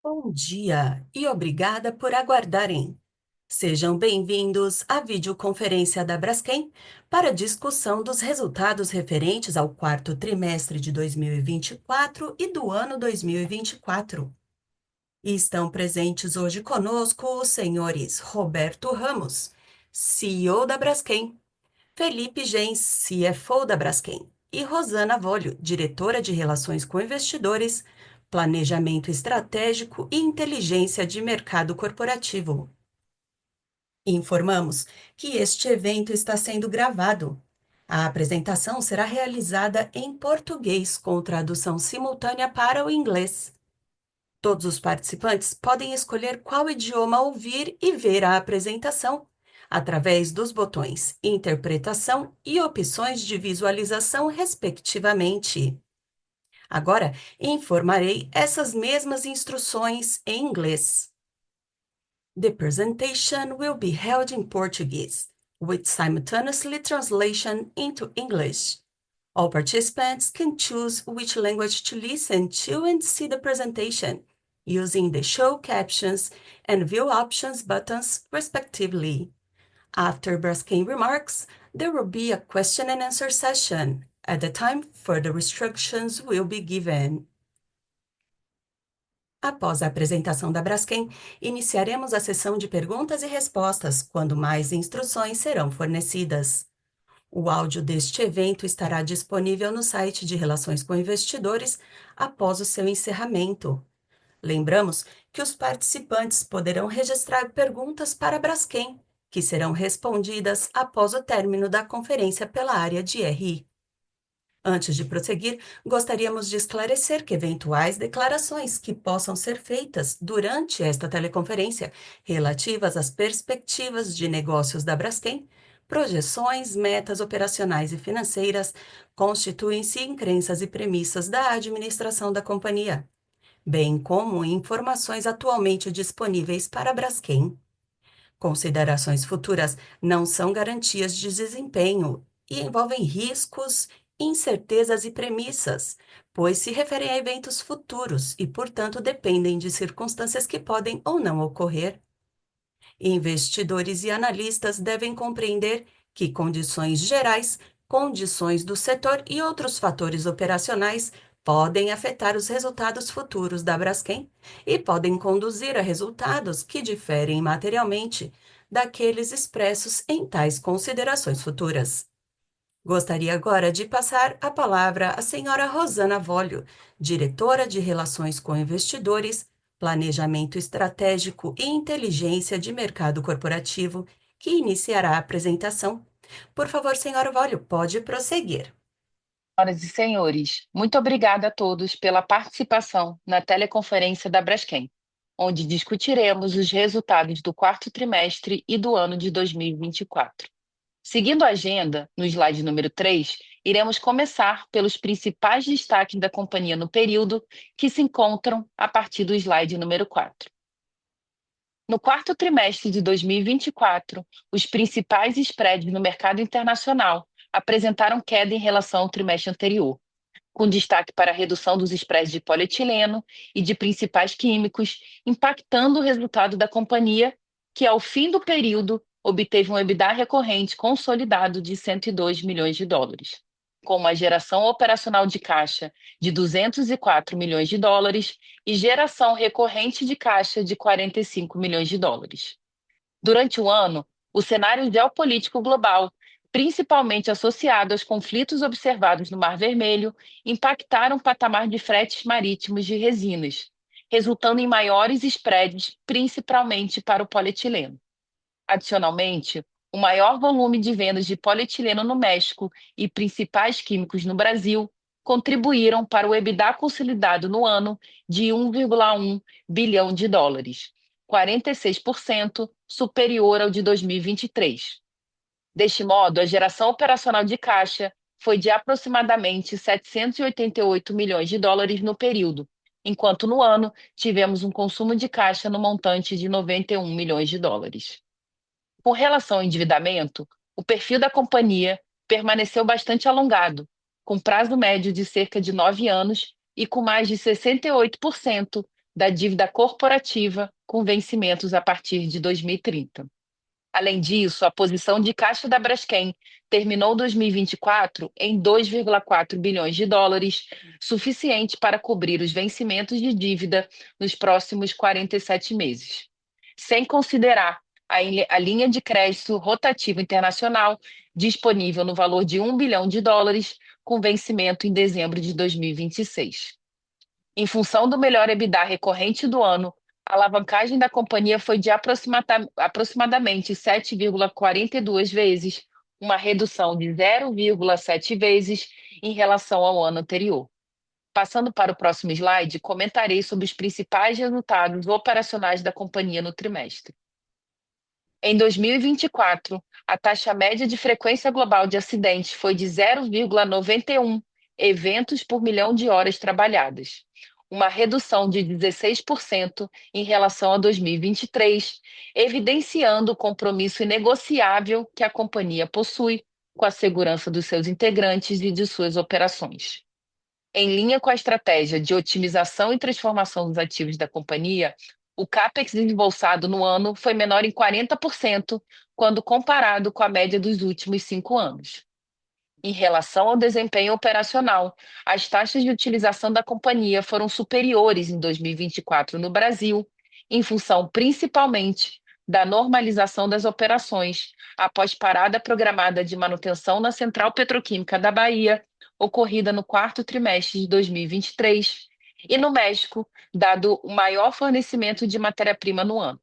Bom dia e obrigada por aguardarem. Sejam bem-vindos à videoconferência da Braskem para discussão dos resultados referentes ao quarto trimestre de 2024 e do ano 2024. E estão presentes hoje conosco os senhores Roberto Ramos, CEO da Braskem, Felipe Gens, CFO da Braskem, e Rosana Volio, diretora de Relações com Investidores, Planejamento Estratégico e Inteligência de Mercado Corporativo. Informamos que este evento está sendo gravado. A apresentação será realizada em português com tradução simultânea para o inglês. Todos os participantes podem escolher qual idioma ouvir e ver a apresentação através dos botões Interpretação e Opções de Visualização, respectivamente. Agora, informarei essas mesmas instruções em inglês. The presentation will be held in Portuguese, with simultaneously translation into English. All participants can choose which language to listen to and see the presentation, using the Show Captions and View Options buttons, respectively. After Braskem remarks, there will be a question and answer session. At the time, further instructions will be given. Após a apresentação da Braskem, iniciaremos a sessão de perguntas e respostas, quando mais instruções serão fornecidas. O áudio deste evento estará disponível no site de Relações com Investidores após o seu encerramento. Lembramos que os participantes poderão registrar perguntas para a Braskem, que serão respondidas após o término da conferência pela área de RI. Antes de prosseguir, gostaríamos de esclarecer que eventuais declarações que possam ser feitas durante esta teleconferência relativas às perspectivas de negócios da Braskem, projeções, metas operacionais e financeiras, constituem-se em crenças e premissas da administração da companhia, bem como informações atualmente disponíveis para a Braskem. Considerações futuras não são garantias de desempenho e envolvem riscos, incertezas e premissas, pois se referem a eventos futuros e, portanto, dependem de circunstâncias que podem ou não ocorrer. Investidores e analistas devem compreender que condições gerais, condições do setor e outros fatores operacionais podem afetar os resultados futuros da Braskem e podem conduzir a resultados que diferem materialmente daqueles expressos em tais considerações futuras. Gostaria agora de passar a palavra à senhora Rosana Volio, diretora de Relações com Investidores, Planejamento Estratégico e Inteligência de Mercado Corporativo, que iniciará a apresentação. Por favor, senhora Volio, pode prosseguir. Senhoras e senhores, muito obrigada a todos pela participação na teleconferência da Braskem, onde discutiremos os resultados do quarto trimestre e do ano de 2024. Seguindo a agenda, no slide número 3, iremos começar pelos principais destaques da companhia no período, que se encontram a partir do slide número 4. No quarto trimestre de 2024, os principais spreads no mercado internacional apresentaram queda em relação ao trimestre anterior, com destaque para a redução dos spreads de polietileno e de principais químicos, impactando o resultado da companhia, que ao fim do período obteve um EBITDA recorrente consolidado de 102 milhões de dólares, com uma geração operacional de caixa de 204 milhões de dólares e geração recorrente de caixa de 45 milhões de dólares. Durante o ano, o cenário geopolítico global, principalmente associado aos conflitos observados no Mar Vermelho, impactaram o patamar de fretes marítimos de resinas, resultando em maiores spreads, principalmente para o polietileno. Adicionalmente, o maior volume de vendas de polietileno no México e principais químicos no Brasil contribuíram para o EBITDA consolidado no ano de 1,1 bilhão de dólares, 46% superior ao de 2023. Deste modo, a geração operacional de caixa foi de aproximadamente 788 milhões de dólares no período, enquanto no ano tivemos um consumo de caixa no montante de 91 milhões de dólares. Com relação ao endividamento, o perfil da companhia permaneceu bastante alongado, com prazo médio de cerca de 9 anos e com mais de 68% da dívida corporativa com vencimentos a partir de 2030. Além disso, a posição de caixa da Braskem terminou 2024 em 2,4 bilhões de dólares, suficiente para cobrir os vencimentos de dívida nos próximos 47 meses, sem considerar a linha de crédito rotativo internacional disponível no valor de 1 bilhão de dólares, com vencimento em dezembro de 2026. Em função do melhor EBITDA recorrente do ano, a alavancagem da companhia foi de aproximadamente 7,42 vezes, uma redução de 0,7 vezes em relação ao ano anterior. Passando para o próximo slide, comentarei sobre os principais resultados operacionais da companhia no trimestre. Em 2024, a taxa média de frequência global de acidentes foi de 0,91 eventos por milhão de horas trabalhadas, uma redução de 16% em relação a 2023, evidenciando o compromisso inegociável que a companhia possui com a segurança dos seus integrantes e de suas operações. Em linha com a estratégia de otimização e transformação dos ativos da companhia, o CAPEX desembolsado no ano foi menor em 40% quando comparado com a média dos últimos 5 anos. Em relação ao desempenho operacional, as taxas de utilização da companhia foram superiores em 2024 no Brasil, em função principalmente da normalização das operações após parada programada de manutenção na Central Petroquímica da Bahia, ocorrida no quarto trimestre de 2023, e no México, dado o maior fornecimento de matéria-prima no ano.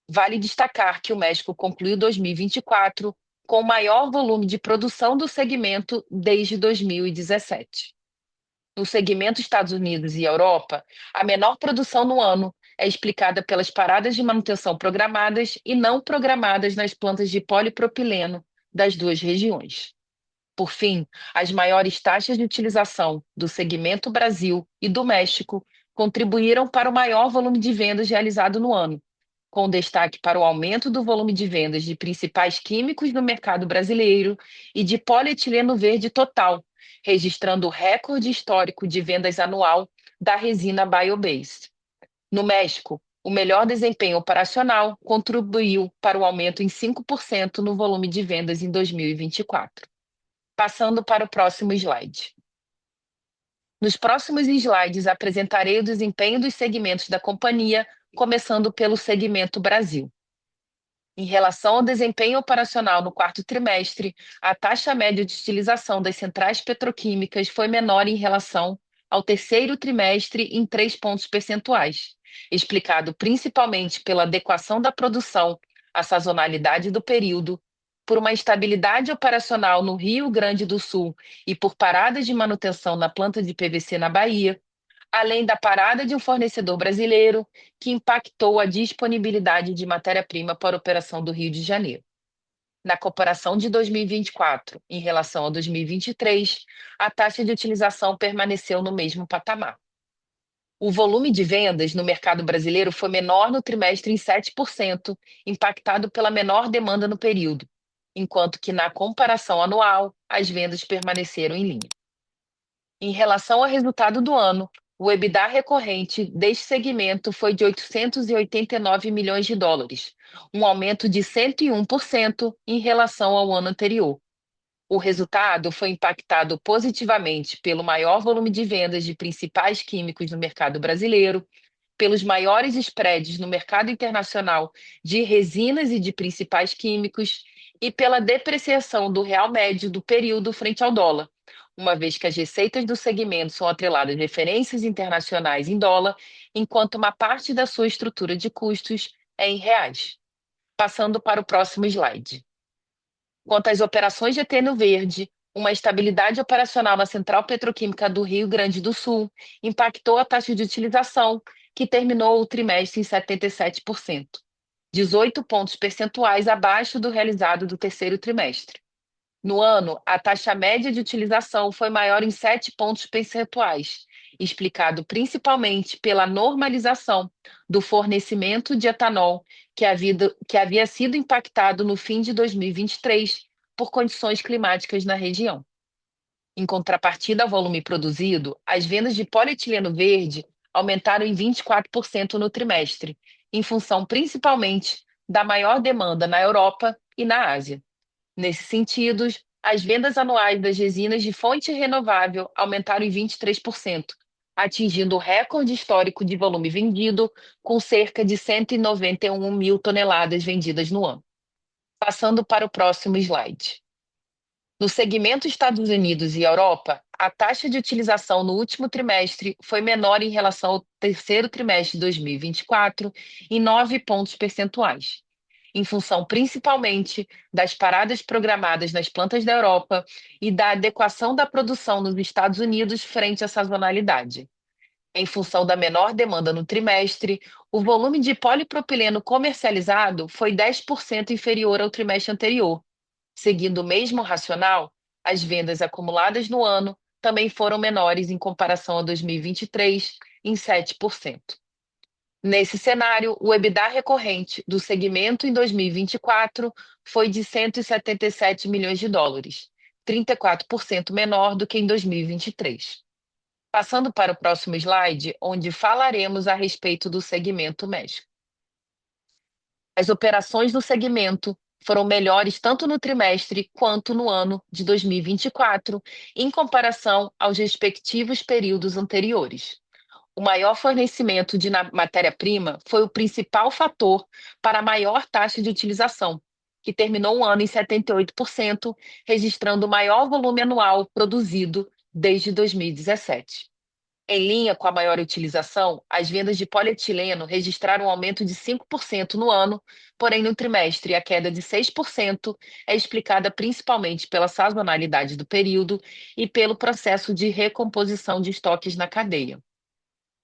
Vale destacar que o México concluiu 2024 com o maior volume de produção do segmento desde 2017. No segmento Estados Unidos e Europa, a menor produção no ano é explicada pelas paradas de manutenção programadas e não programadas nas plantas de polipropileno das duas regiões. Por fim, as maiores taxas de utilização do segmento Brasil e do México contribuíram para o maior volume de vendas realizado no ano, com destaque para o aumento do volume de vendas de principais químicos no mercado brasileiro e de polietileno verde total, registrando o recorde histórico de vendas anual da resina bio-based. No México, o melhor desempenho operacional contribuiu para o aumento em 5% no volume de vendas em 2024. Passando para o próximo slide. Nos próximos slides, apresentarei o desempenho dos segmentos da companhia, começando pelo segmento Brasil. Em relação ao desempenho operacional no quarto trimestre, a taxa média de utilização das centrais petroquímicas foi menor em relação ao terceiro trimestre em 3 pontos percentuais, explicado principalmente pela adequação da produção à sazonalidade do período, por uma estabilidade operacional no Rio Grande do Sul e por paradas de manutenção na planta de PVC na Bahia, além da parada de um fornecedor brasileiro que impactou a disponibilidade de matéria-prima para a operação do Rio de Janeiro. Na comparação de 2024 em relação a 2023, a taxa de utilização permaneceu no mesmo patamar. O volume de vendas no mercado brasileiro foi menor no trimestre em 7%, impactado pela menor demanda no período, enquanto que na comparação anual, as vendas permaneceram em linha. Em relação ao resultado do ano, o EBITDA recorrente deste segmento foi de 889 milhões de dólares, um aumento de 101% em relação ao ano anterior. O resultado foi impactado positivamente pelo maior volume de vendas de principais químicos no mercado brasileiro, pelos maiores spreads no mercado internacional de resinas e de principais químicos e pela depreciação do real médio do período frente ao dólar, uma vez que as receitas do segmento são atreladas a referências internacionais em dólar, enquanto uma parte da sua estrutura de custos é em reais. Passando para o próximo slide. Quanto às operações de eteno verde, uma estabilidade operacional na Central Petroquímica do Rio Grande do Sul impactou a taxa de utilização, que terminou o trimestre em 77%, 18 pontos percentuais abaixo do realizado do terceiro trimestre. No ano, a taxa média de utilização foi maior em 7 pontos percentuais, explicado principalmente pela normalização do fornecimento de etanol que havia sido impactado no fim de 2023 por condições climáticas na região. Em contrapartida ao volume produzido, as vendas de polietileno verde aumentaram em 24% no trimestre, em função principalmente da maior demanda na Europa e na Ásia. Nesse sentido, as vendas anuais das resinas de fonte renovável aumentaram em 23%, atingindo o recorde histórico de volume vendido, com cerca de 191 mil toneladas vendidas no ano. Passando para o próximo slide. No segmento Estados Unidos e Europa, a taxa de utilização no último trimestre foi menor em relação ao terceiro trimestre de 2024, em 9 pontos percentuais, em função principalmente das paradas programadas nas plantas da Europa e da adequação da produção nos Estados Unidos frente à sazonalidade. Em função da menor demanda no trimestre, o volume de polipropileno comercializado foi 10% inferior ao trimestre anterior. Seguindo o mesmo racional, as vendas acumuladas no ano também foram menores em comparação a 2023, em 7%. Nesse cenário, o EBITDA recorrente do segmento em 2024 foi de 177 milhões de dólares, 34% menor do que em 2023. Passando para o próximo slide, onde falaremos a respeito do segmento México. As operações do segmento foram melhores tanto no trimestre quanto no ano de 2024, em comparação aos respectivos períodos anteriores. O maior fornecimento de matéria-prima foi o principal fator para a maior taxa de utilização, que terminou o ano em 78%, registrando o maior volume anual produzido desde 2017. Em linha com a maior utilização, as vendas de polietileno registraram um aumento de 5% no ano, porém no trimestre a queda de 6% é explicada principalmente pela sazonalidade do período e pelo processo de recomposição de estoques na cadeia.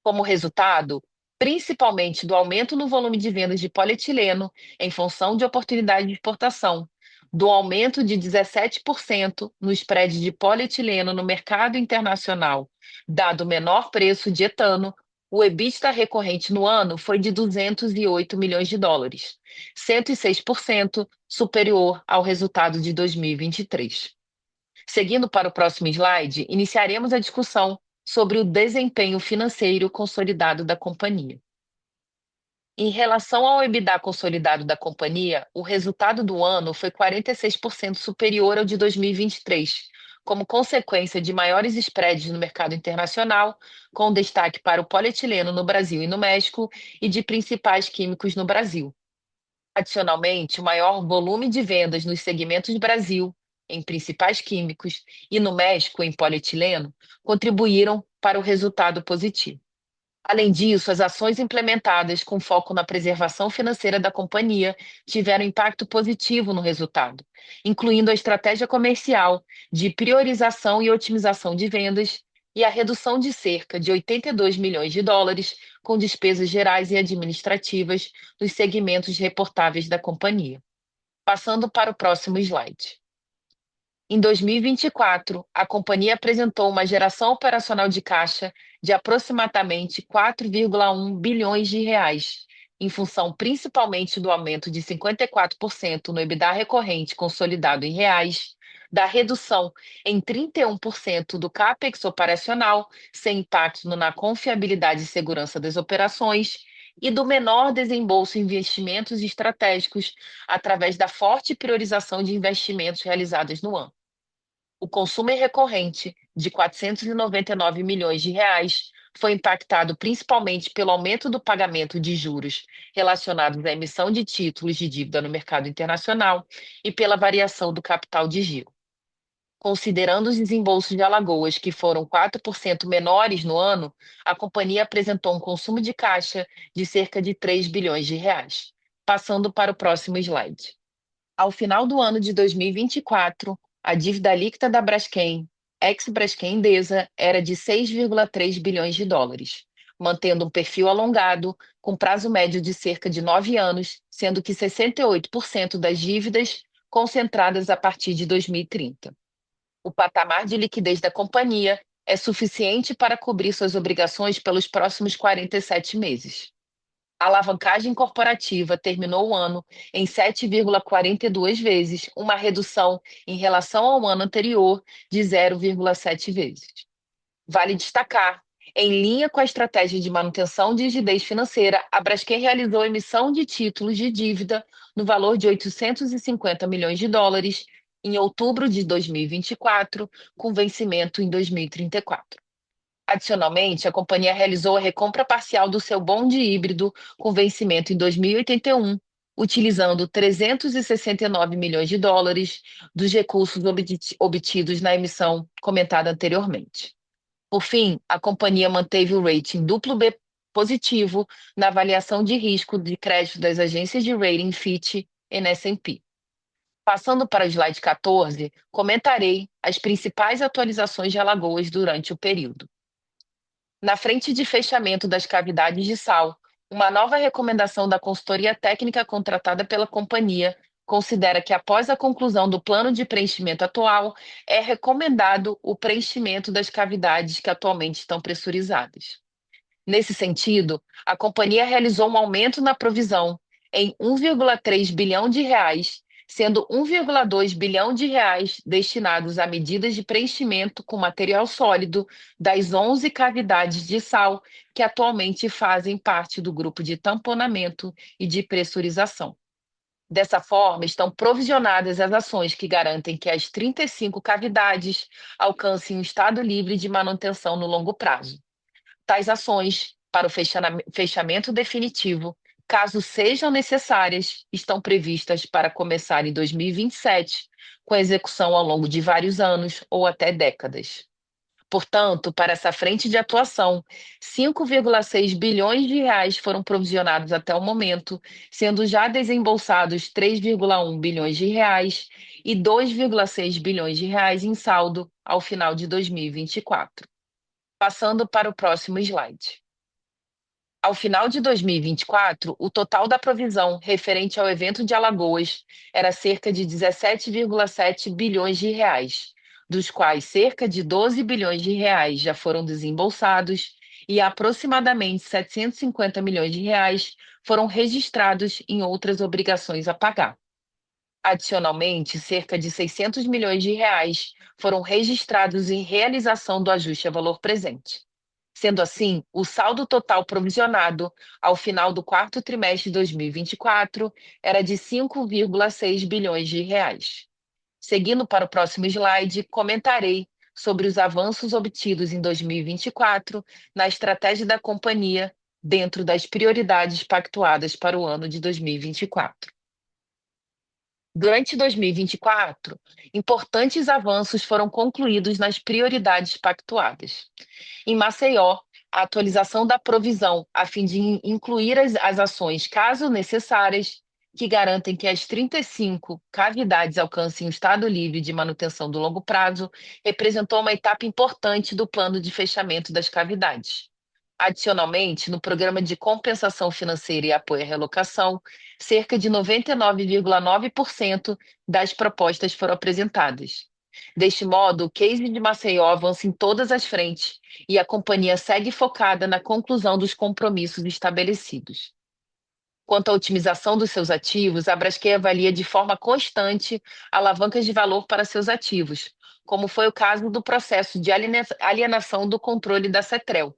Como resultado, principalmente do aumento no volume de vendas de polietileno em função de oportunidade de exportação, do aumento de 17% no spread de polietileno no mercado internacional, dado o menor preço de etano, o EBITDA recorrente no ano foi de 208 milhões de dólares, 106% superior ao resultado de 2023. Seguindo para o próximo slide, iniciaremos a discussão sobre o desempenho financeiro consolidado da companhia. Em relação ao EBITDA consolidado da companhia, o resultado do ano foi 46% superior ao de 2023, como consequência de maiores spreads no mercado internacional, com destaque para o polietileno no Brasil e no México e de principais químicos no Brasil. Adicionalmente, o maior volume de vendas nos segmentos Brasil, em principais químicos, e no México, em polietileno, contribuíram para o resultado positivo. Além disso, as ações implementadas com foco na preservação financeira da companhia tiveram impacto positivo no resultado, incluindo a estratégia comercial de priorização e otimização de vendas e a redução de cerca de 82 milhões de dólares com despesas gerais e administrativas nos segmentos reportáveis da companhia. Passando para o próximo slide. Em 2024, a companhia apresentou uma geração operacional de caixa de aproximadamente 4,1 bilhões de reais, em função principalmente do aumento de 54% no EBITDA recorrente consolidado em reais, da redução em 31% do CAPEX operacional, sem impacto na confiabilidade e segurança das operações, e do menor desembolso em investimentos estratégicos através da forte priorização de investimentos realizados no ano. O consumo recorrente, de 499 milhões de reais, foi impactado principalmente pelo aumento do pagamento de juros relacionados à emissão de títulos de dívida no mercado internacional e pela variação do capital de giro. Considerando os desembolsos de Alagoas, que foram 4% menores no ano, a companhia apresentou um consumo de caixa de cerca de 3 bilhões de reais. Passando para o próximo slide. Ao final do ano de 2024, a dívida líquida da Braskem, ex-Braskem Idesa, era de 6,3 bilhões de dólares, mantendo um perfil alongado, com prazo médio de cerca de 9 anos, sendo que 68% das dívidas concentradas a partir de 2030. O patamar de liquidez da companhia é suficiente para cobrir suas obrigações pelos próximos 47 meses. A alavancagem corporativa terminou o ano em 7,42 vezes, uma redução em relação ao ano anterior de 0,7 vezes. Vale destacar, Em linha com a estratégia de manutenção de rigidez financeira, a Braskem realizou emissão de títulos de dívida no valor de 850 milhões de dólares em outubro de 2024, com vencimento em 2034. Adicionalmente, a companhia realizou a recompra parcial do seu bonde híbrido com vencimento em 2081, utilizando 369 milhões de dólares dos recursos obtidos na emissão comentada anteriormente. Por fim, a companhia manteve o rating duplo B positivo na avaliação de risco de crédito das agências de rating Fitch e S&P. Passando para o slide 14, comentarei as principais atualizações de Alagoas durante o período. Na frente de fechamento das cavidades de sal, uma nova recomendação da consultoria técnica contratada pela companhia considera que, após a conclusão do plano de preenchimento atual, é recomendado o preenchimento das cavidades que atualmente estão pressurizadas. Nesse sentido, a companhia realizou um aumento na provisão em 1,3 bilhão de reais, sendo 1,2 bilhão de reais destinados a medidas de preenchimento com material sólido das 11 cavidades de sal que atualmente fazem parte do grupo de tamponamento e de pressurização. Dessa forma, estão provisionadas as ações que garantem que as 35 cavidades alcancem um estado livre de manutenção no longo prazo. Tais ações, para o fechamento definitivo, caso sejam necessárias, estão previstas para começar em 2027, com execução ao longo de vários anos ou até décadas. Portanto, para essa frente de atuação, 5,6 bilhões de reais foram provisionados até o momento, sendo já desembolsados 3,1 bilhões de reais e 2,6 bilhões de reais em saldo ao final de 2024. Passando para o próximo slide. Ao final de 2024, o total da provisão referente ao evento de Alagoas era cerca de 17,7 bilhões de reais, dos quais cerca de 12 bilhões de reais já foram desembolsados e aproximadamente 750 milhões de reais foram registrados em outras obrigações a pagar. Adicionalmente, cerca de 600 milhões de reais foram registrados em realização do ajuste a valor presente. Sendo assim, o saldo total provisionado ao final do quarto trimestre de 2024 era de 5,6 bilhões de reais. Seguindo para o próximo slide, comentarei sobre os avanços obtidos em 2024 na estratégia da companhia dentro das prioridades pactuadas para o ano de 2024. Durante 2024, importantes avanços foram concluídos nas prioridades pactuadas. Em Maceió, a atualização da provisão, a fim de incluir as ações, caso necessárias, que garantem que as 35 cavidades alcancem o estado livre de manutenção do longo prazo, representou uma etapa importante do plano de fechamento das cavidades. Adicionalmente, no programa de compensação financeira e apoio à relocação, cerca de 99,9% das propostas foram apresentadas. Deste modo, o case de Maceió avança em todas as frentes e a companhia segue focada na conclusão dos compromissos estabelecidos. Quanto à otimização dos seus ativos, a Braskem avalia de forma constante alavancas de valor para seus ativos, como foi o caso do processo de alienação do controle da Cetrel.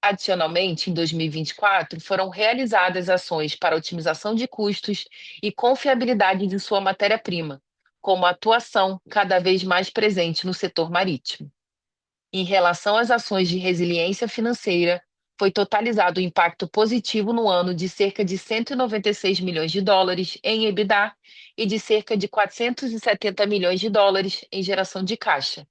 Adicionalmente, em 2024, foram realizadas ações para otimização de custos e confiabilidade de sua matéria-prima, como a atuação cada vez mais presente no setor marítimo. Em relação às ações de resiliência financeira, foi totalizado um impacto positivo no ano de cerca de 196 milhões de dólares em EBITDA e de cerca de 470 milhões de dólares em geração de caixa.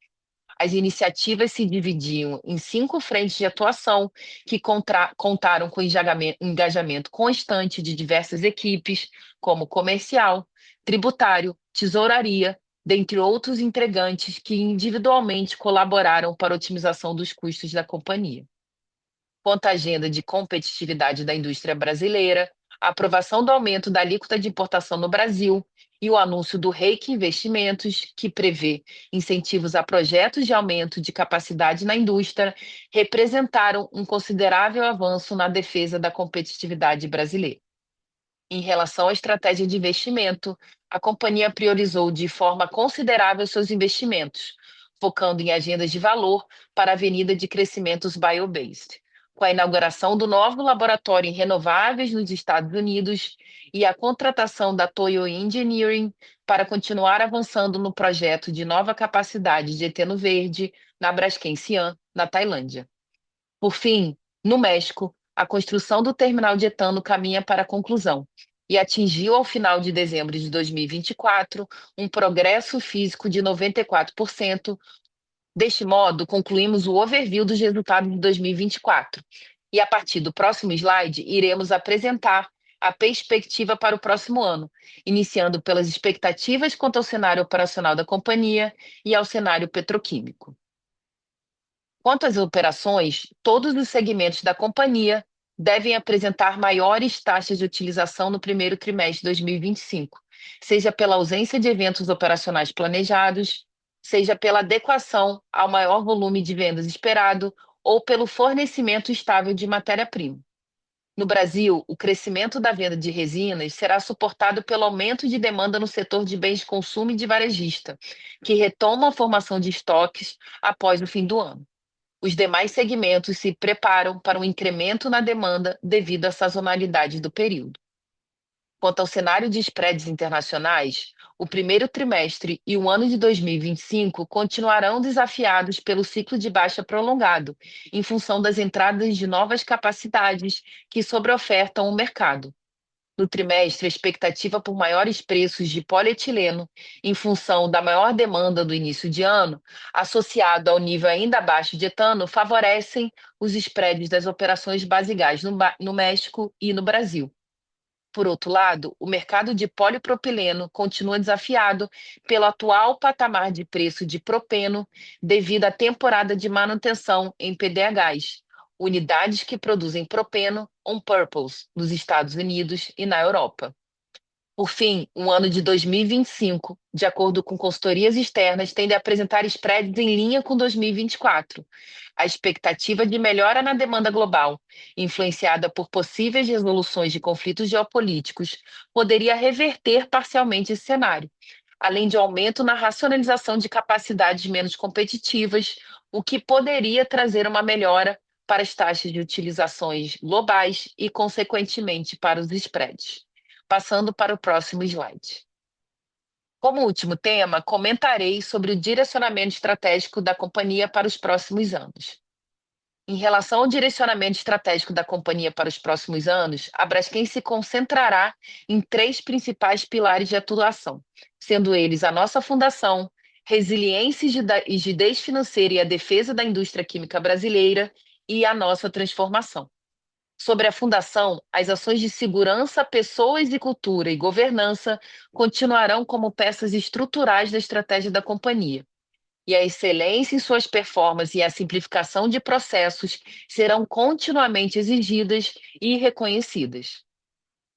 As iniciativas se dividiam em 5 frentes de atuação que contaram com engajamento constante de diversas equipes, como comercial, tributário, tesouraria, dentre outros entregantes que individualmente colaboraram para a otimização dos custos da companhia. Quanto à agenda de competitividade da indústria brasileira, a aprovação do aumento da alíquota de importação no Brasil e o anúncio do REIQ Investimentos, que prevê incentivos a projetos de aumento de capacidade na indústria, representaram um considerável avanço na defesa da competitividade brasileira. Em relação à estratégia de investimento, a companhia priorizou de forma considerável seus investimentos, focando em agendas de valor para a avenida de crescimentos bio-based. Com a inauguração do novo laboratório em renováveis nos Estados Unidos e a contratação da Toyo Engineering para continuar avançando no projeto de nova capacidade de eteno verde na Braskem Siam, na Tailândia. Por fim, no México, a construção do terminal de etano caminha para a conclusão e atingiu ao final de dezembro de 2024 um progresso físico de 94%. Deste modo, concluímos o overview dos resultados de 2024. E a partir do próximo slide, iremos apresentar a perspectiva para o próximo ano, iniciando pelas expectativas quanto ao cenário operacional da companhia e ao cenário petroquímico. Quanto às operações, todos os segmentos da companhia devem apresentar maiores taxas de utilização no primeiro trimestre de 2025, seja pela ausência de eventos operacionais planejados, seja pela adequação ao maior volume de vendas esperado ou pelo fornecimento estável de matéria-prima. No Brasil, o crescimento da venda de resinas será suportado pelo aumento de demanda no setor de bens de consumo e de varejista, que retoma a formação de estoques após o fim do ano. Os demais segmentos se preparam para um incremento na demanda devido à sazonalidade do período. Quanto ao cenário de spreads internacionais, o primeiro trimestre e o ano de 2025 continuarão desafiados pelo ciclo de baixa prolongado, em função das entradas de novas capacidades que sobreofertam o mercado. No trimestre, a expectativa por maiores preços de polietileno, em função da maior demanda do início de ano, associado ao nível ainda baixo de etano, favorecem os spreads das operações base gás no México e no Brasil. Por outro lado, o mercado de polipropileno continua desafiado pelo atual patamar de preço de propeno devido à temporada de manutenção em PDHs, unidades que produzem propeno on purpose nos Estados Unidos e na Europa. Por fim, o ano de 2025, de acordo com consultorias externas, tende a apresentar spreads em linha com 2024. A expectativa de melhora na demanda global, influenciada por possíveis resoluções de conflitos geopolíticos, poderia reverter parcialmente esse cenário, além de aumento na racionalização de capacidades menos competitivas, o que poderia trazer uma melhora para as taxas de utilizações globais e, consequentemente, para os spreads. Passando para o próximo slide. Como último tema, comentarei sobre o direcionamento estratégico da companhia para os próximos anos. Em relação ao direcionamento estratégico da companhia para os próximos anos, a Braskem se concentrará em três principais pilares de atuação, sendo eles a nossa fundação, resiliência e rigidez financeira e a defesa da indústria química brasileira e a nossa transformação. Sobre a fundação, as ações de segurança, pessoas e cultura e governança continuarão como peças estruturais da estratégia da companhia. E a excelência em suas performances e a simplificação de processos serão continuamente exigidas e reconhecidas.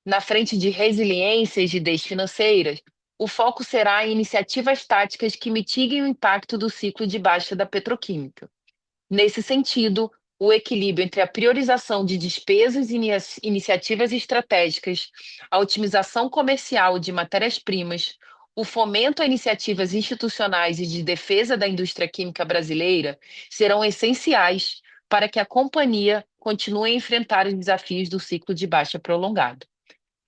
Na frente de resiliência e rigidez financeiras, o foco será em iniciativas táticas que mitiguem o impacto do ciclo de baixa da petroquímica. Nesse sentido, o equilíbrio entre a priorização de despesas e iniciativas estratégicas, a otimização comercial de matérias-primas, o fomento a iniciativas institucionais e de defesa da indústria química brasileira serão essenciais para que a companhia continue a enfrentar os desafios do ciclo de baixa prolongado.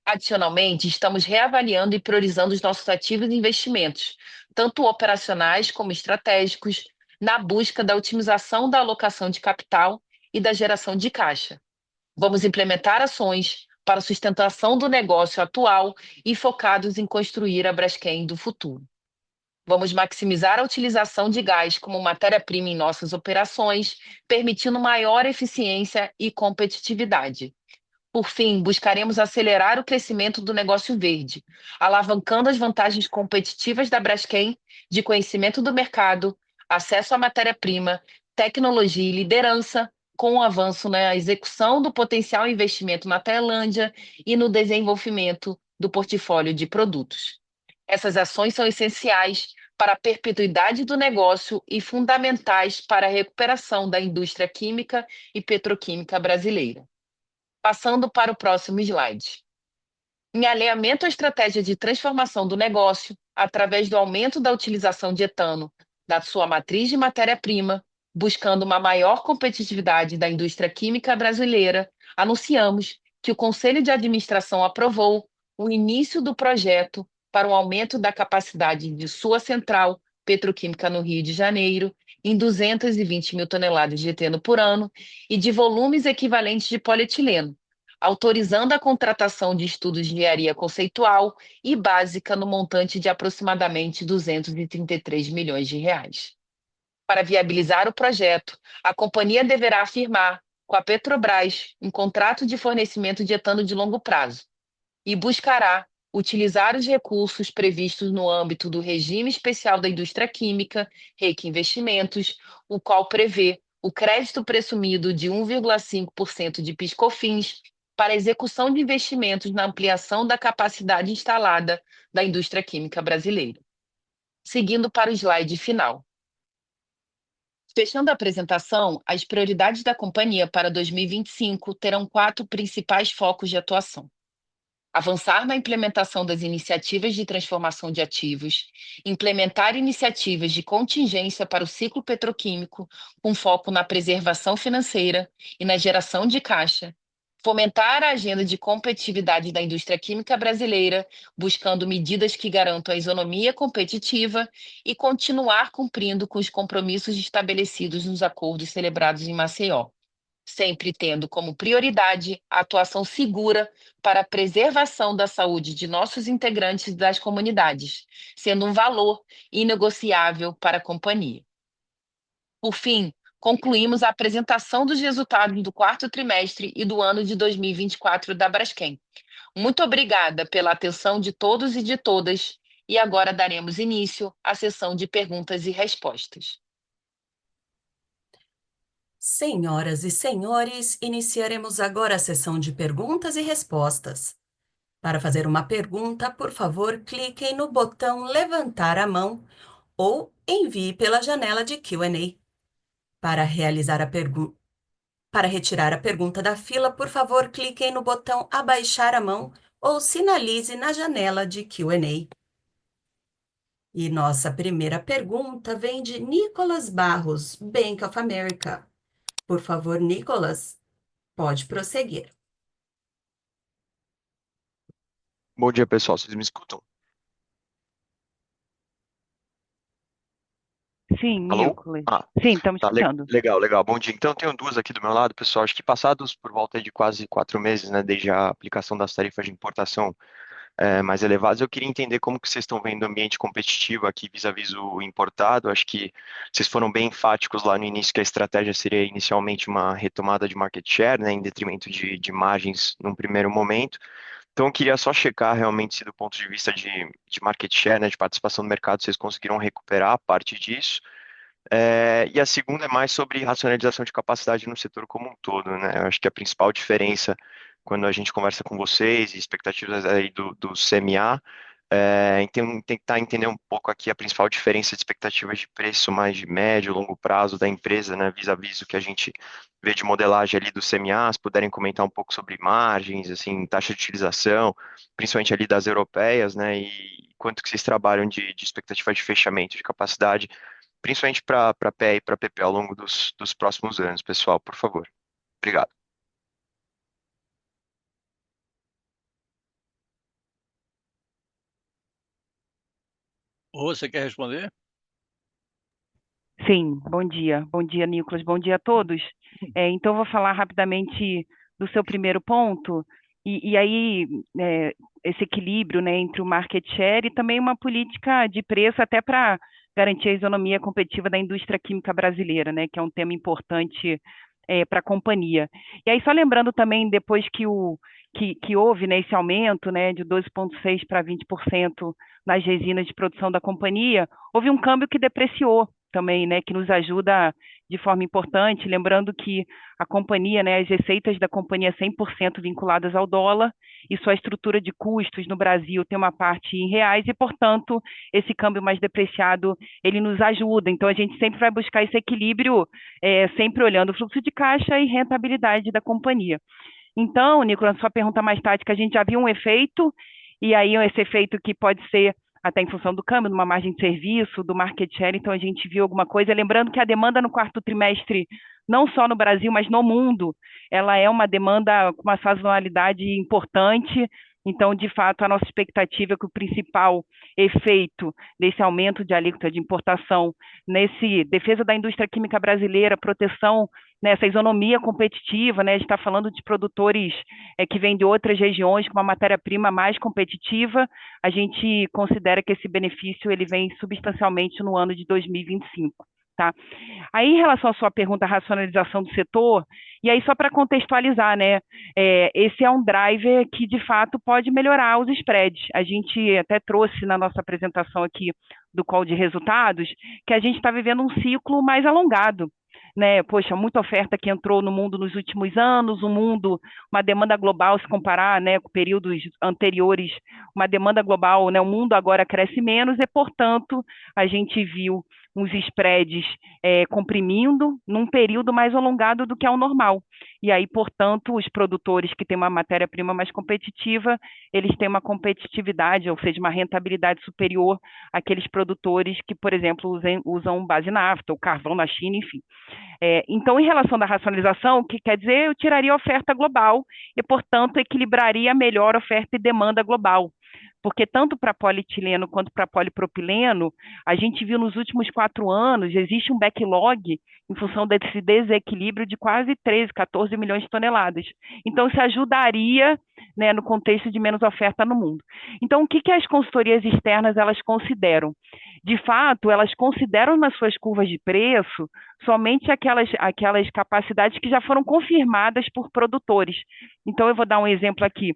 Adicionalmente, estamos reavaliando e priorizando os nossos ativos e investimentos, tanto operacionais como estratégicos, na busca da otimização da alocação de capital e da geração de caixa. Vamos implementar ações para a sustentação do negócio atual e focados em construir a Braskem do futuro. Vamos maximizar a utilização de gás como matéria-prima em nossas operações, permitindo maior eficiência e competitividade. Por fim, buscaremos acelerar o crescimento do negócio verde, alavancando as vantagens competitivas da Braskem de conhecimento do mercado, acesso à matéria-prima, tecnologia e liderança, com o avanço na execução do potencial investimento na Tailândia e no desenvolvimento do portfólio de produtos. Essas ações são essenciais para a perpetuidade do negócio e fundamentais para a recuperação da indústria química e petroquímica brasileira. Passando para o próximo slide. Em alinhamento à estratégia de transformação do negócio, através do aumento da utilização de etano, da sua matriz de matéria-prima, buscando uma maior competitividade da indústria química brasileira, anunciamos que o Conselho de Administração aprovou o início do projeto para o aumento da capacidade de sua central petroquímica no Rio de Janeiro em 220 mil toneladas de eteno por ano e de volumes equivalentes de polietileno, autorizando a contratação de estudos de engenharia conceitual e básica no montante de aproximadamente 233 milhões de reais. Para viabilizar o projeto, a companhia deverá firmar com a Petrobras um contrato de fornecimento de etano de longo prazo e buscará utilizar os recursos previstos no âmbito do Regime Especial da Indústria Química, REIQ Investimentos, o qual prevê o crédito presumido de 1,5% de PIS/COFINS para execução de investimentos na ampliação da capacidade instalada da indústria química brasileira. Seguindo para o slide final. Fechando a apresentação, as prioridades da companhia para 2025 terão 4 principais focos de atuação: avançar na implementação das iniciativas de transformação de ativos, implementar iniciativas de contingência para o ciclo petroquímico, com foco na preservação financeira e na geração de caixa, fomentar a agenda de competitividade da indústria química brasileira, buscando medidas que garantam a isonomia competitiva e continuar cumprindo com os compromissos estabelecidos nos acordos celebrados em Maceió, sempre tendo como prioridade a atuação segura para a preservação da saúde de nossos integrantes e das comunidades, sendo um valor inegociável para a companhia. Por fim, concluímos a apresentação dos resultados do quarto trimestre e do ano de 2024 da Braskem. Muito obrigada pela atenção de todos e de todas, e agora daremos início à sessão de perguntas e respostas. Senhoras e senhores, iniciaremos agora a sessão de perguntas e respostas. Para fazer uma pergunta, por favor, cliquem no botão levantar a mão ou envie pela janela de Q&A. Para retirar a pergunta da fila, por favor, cliquem no botão abaixar a mão ou sinalize na janela de Q&A. E nossa primeira pergunta vem de Nicolas Barros, Bank of America. Por favor, Nicolas, pode prosseguir. Bom dia, pessoal. Vocês me escutam? Sim, Alô? Nicolas. Ah, Sim, estamos tá. escutando. Legal, legal. Bom dia. Então, eu tenho duas aqui do meu lado, pessoal. Acho que passados por volta de quase 4 meses, né, desde a aplicação das tarifas de importação mais elevadas, eu queria entender como que vocês estão vendo o ambiente competitivo aqui vis-à-vis o importado. Acho que vocês foram bem enfáticos lá no início que a estratégia seria inicialmente uma retomada de market share, né, em detrimento de margens num primeiro momento. Então, eu queria só checar realmente se do ponto de vista de market share, né, de participação no mercado, vocês conseguiram recuperar parte disso. E a segunda é mais sobre racionalização de capacidade no setor como um todo, né? Eu acho que a principal diferença quando a gente conversa com vocês e expectativas aí do CMA, tentar entender um pouco aqui a principal diferença de expectativas de preço mais de médio, longo prazo da empresa, né? Vis-à-vis o que a gente vê de modelagem ali do CMA, se puderem comentar um pouco sobre margens, assim, taxa de utilização, principalmente ali das europeias, né? E quanto que vocês trabalham de expectativa de fechamento de capacidade principalmente para PE e para PP ao longo dos próximos anos, pessoal, por favor. Obrigado. Ô, você quer responder? Sim, bom dia. Bom dia, Nicolas. Bom dia a todos. Então, vou falar rapidamente do seu primeiro ponto, e aí esse equilíbrio, né, entre o market share e também uma política de preço até para garantir a isonomia competitiva da indústria química brasileira, né, que é um tema importante para a companhia. E aí, só lembrando também, depois que houve, né, esse aumento, né, de 12,6% para 20% nas resinas de produção da companhia, houve um câmbio que depreciou também, né, que nos ajuda de forma importante, lembrando que a companhia, né, as receitas da companhia 100% vinculadas ao dólar, e sua estrutura de custos no Brasil tem uma parte em reais, e, portanto, esse câmbio mais depreciado, ele nos ajuda. Então, a gente sempre vai buscar esse equilíbrio, sempre olhando o fluxo de caixa e rentabilidade da companhia. Então, Nicolas, sua pergunta mais tática, a gente já viu um efeito, e aí esse efeito que pode ser até em função do câmbio, numa margem de serviço, do market share, então a gente viu alguma coisa. Lembrando que a demanda no quarto trimestre, não só no Brasil, mas no mundo, ela é uma demanda com uma sazonalidade importante. Então, de fato, a nossa expectativa é que o principal efeito desse aumento de alíquota de importação, nesse defesa da indústria química brasileira, proteção, né, essa isonomia competitiva, né, a gente está falando de produtores que vêm de outras regiões com uma matéria-prima mais competitiva, a gente considera que esse benefício ele vem substancialmente no ano de 2025. Tá? Aí, em relação à sua pergunta, a racionalização do setor, e aí só para contextualizar, né, esse é um driver que, de fato, pode melhorar os spreads. A gente até trouxe na nossa apresentação aqui do call de resultados que a gente está vivendo um ciclo mais alongado. Né, poxa, muita oferta que entrou no mundo nos últimos anos, uma demanda global, se comparar, né, com períodos anteriores, uma demanda global, né, o mundo agora cresce menos e, portanto, a gente viu uns spreads comprimindo num período mais alongado do que é o normal. E aí, portanto, os produtores que têm uma matéria-prima mais competitiva, eles têm uma competitividade, ou seja, uma rentabilidade superior àqueles produtores que, por exemplo, usam base nafta, ou carvão na China, enfim. Então, em relação à racionalização, o que quer dizer? Eu tiraria a oferta global e, portanto, equilibraria melhor a oferta e demanda global. Porque tanto para polietileno quanto para polipropileno, a gente viu nos últimos 4 anos, existe um backlog em função desse desequilíbrio de quase 13, 14 milhões de toneladas. Então, isso ajudaria, né, no contexto de menos oferta no mundo. Então, o que as consultorias externas elas consideram? De fato, elas consideram nas suas curvas de preço somente aquelas capacidades que já foram confirmadas por produtores. Então, eu vou dar um exemplo aqui.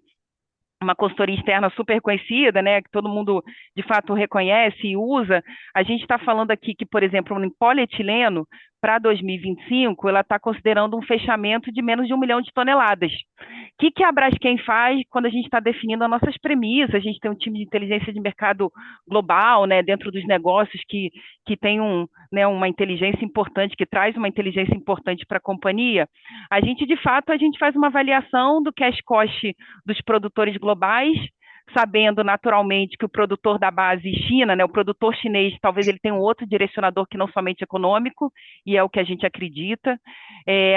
Uma consultoria externa super conhecida, né, que todo mundo de fato reconhece e usa. A gente está falando aqui que, por exemplo, em polietileno, para 2025, ela está considerando um fechamento de menos de 1 milhão de toneladas. O que a Braskem faz quando a gente está definindo as nossas premissas? A gente tem um time de inteligência de mercado global, né, dentro dos negócios que tem uma inteligência importante, que traz uma inteligência importante para a companhia. A gente, de fato, a gente faz uma avaliação do cash cost dos produtores globais, sabendo naturalmente que o produtor da base China, né, o produtor chinês, talvez ele tenha um outro direcionador que não somente econômico, e é o que a gente acredita.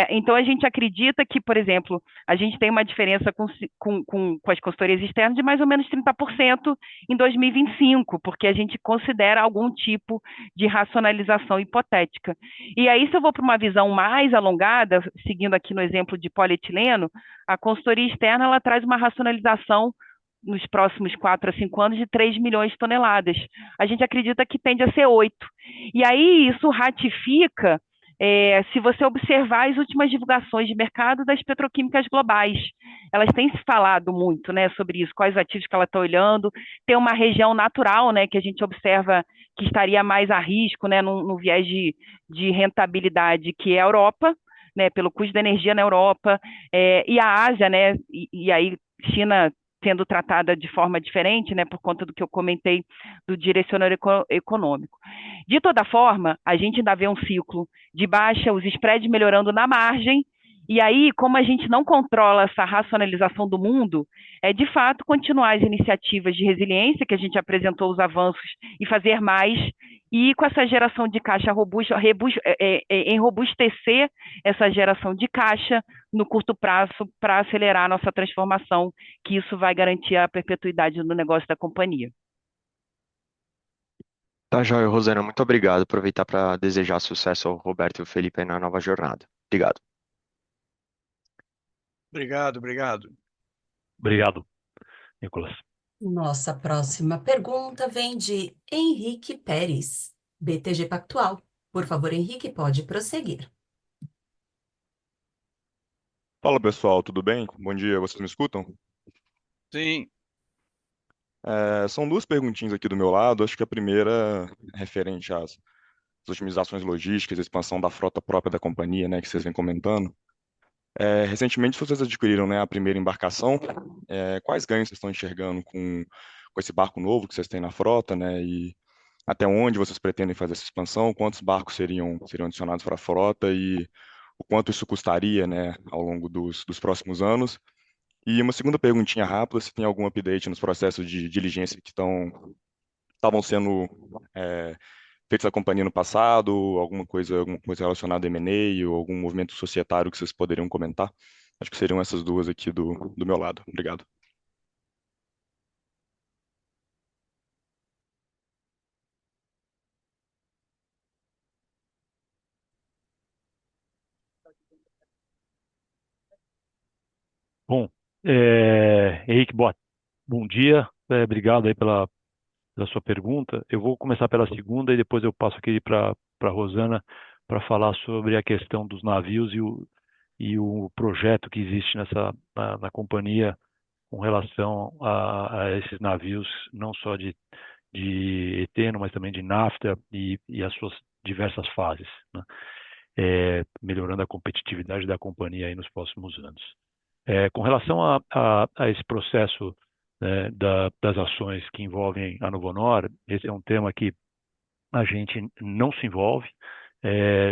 Então, a gente acredita que, por exemplo, a gente tem uma diferença com as consultorias externas de mais ou menos 30% em 2025, porque a gente considera algum tipo de racionalização hipotética. E aí, se eu vou para uma visão mais alongada, seguindo aqui no exemplo de polietileno, a consultoria externa ela traz uma racionalização nos próximos 4 a 5 anos de 3 milhões de toneladas. A gente acredita que tende a ser 8. E aí isso ratifica, se você observar as últimas divulgações de mercado das petroquímicas globais. Elas têm se falado muito, né, sobre isso, quais ativos que ela está olhando. Tem uma região natural, né, que a gente observa que estaria mais a risco, né, no viés de rentabilidade, que é a Europa, né, pelo custo da energia na Europa, e a Ásia, né, e aí China sendo tratada de forma diferente, né, por conta do que eu comentei do direcionador econômico. De toda forma, a gente ainda vê um ciclo de baixa, os spreads melhorando na margem, e aí, como a gente não controla essa racionalização do mundo, de fato continuar as iniciativas de resiliência, que a gente apresentou os avanços, e fazer mais, e com essa geração de caixa robustecer essa geração de caixa no curto prazo para acelerar a nossa transformação, que isso vai garantir a perpetuidade do negócio da companhia. Tá, joia, Rosana, muito obrigado. Aproveitar para desejar sucesso ao Roberto e ao Felipe aí na nova jornada. Obrigado. Obrigado. Obrigado, Nicolas. Nossa próxima pergunta vem de Henrique Pérez, BTG Pactual. Por favor, Henrique, pode prosseguir. Fala pessoal, tudo bem? Bom dia, vocês me escutam? Sim. São 2 perguntinhas aqui do meu lado. Acho que a primeira é referente às otimizações logísticas, a expansão da frota própria da companhia, né, que vocês vêm comentando. Recentemente vocês adquiriram, né, a primeira embarcação. Quais ganhos vocês estão enxergando com esse barco novo que vocês têm na frota, né, e até onde vocês pretendem fazer essa expansão? Quantos barcos seriam adicionados para a frota e o quanto isso custaria, né, ao longo dos próximos anos? E uma segunda perguntinha rápida, se tem algum update nos processos de diligência que estão estavam sendo feitos na companhia no passado, alguma coisa relacionada a M&A ou algum movimento societário que vocês poderiam comentar? Acho que seriam essas duas aqui do meu lado. Obrigado. Bom, Henrique, bom dia. Obrigado aí pela sua pergunta. Eu vou começar pela segunda e depois eu passo aqui para a Rosana para falar sobre a questão dos navios e o projeto que existe na companhia com relação a esses navios, não só de eteno, mas também de nafta e as suas diversas fases, né? Melhorando a competitividade da companhia aí nos próximos anos. Com relação a esse processo, né, das ações que envolvem a Novonor, esse é um tema que a gente não se envolve,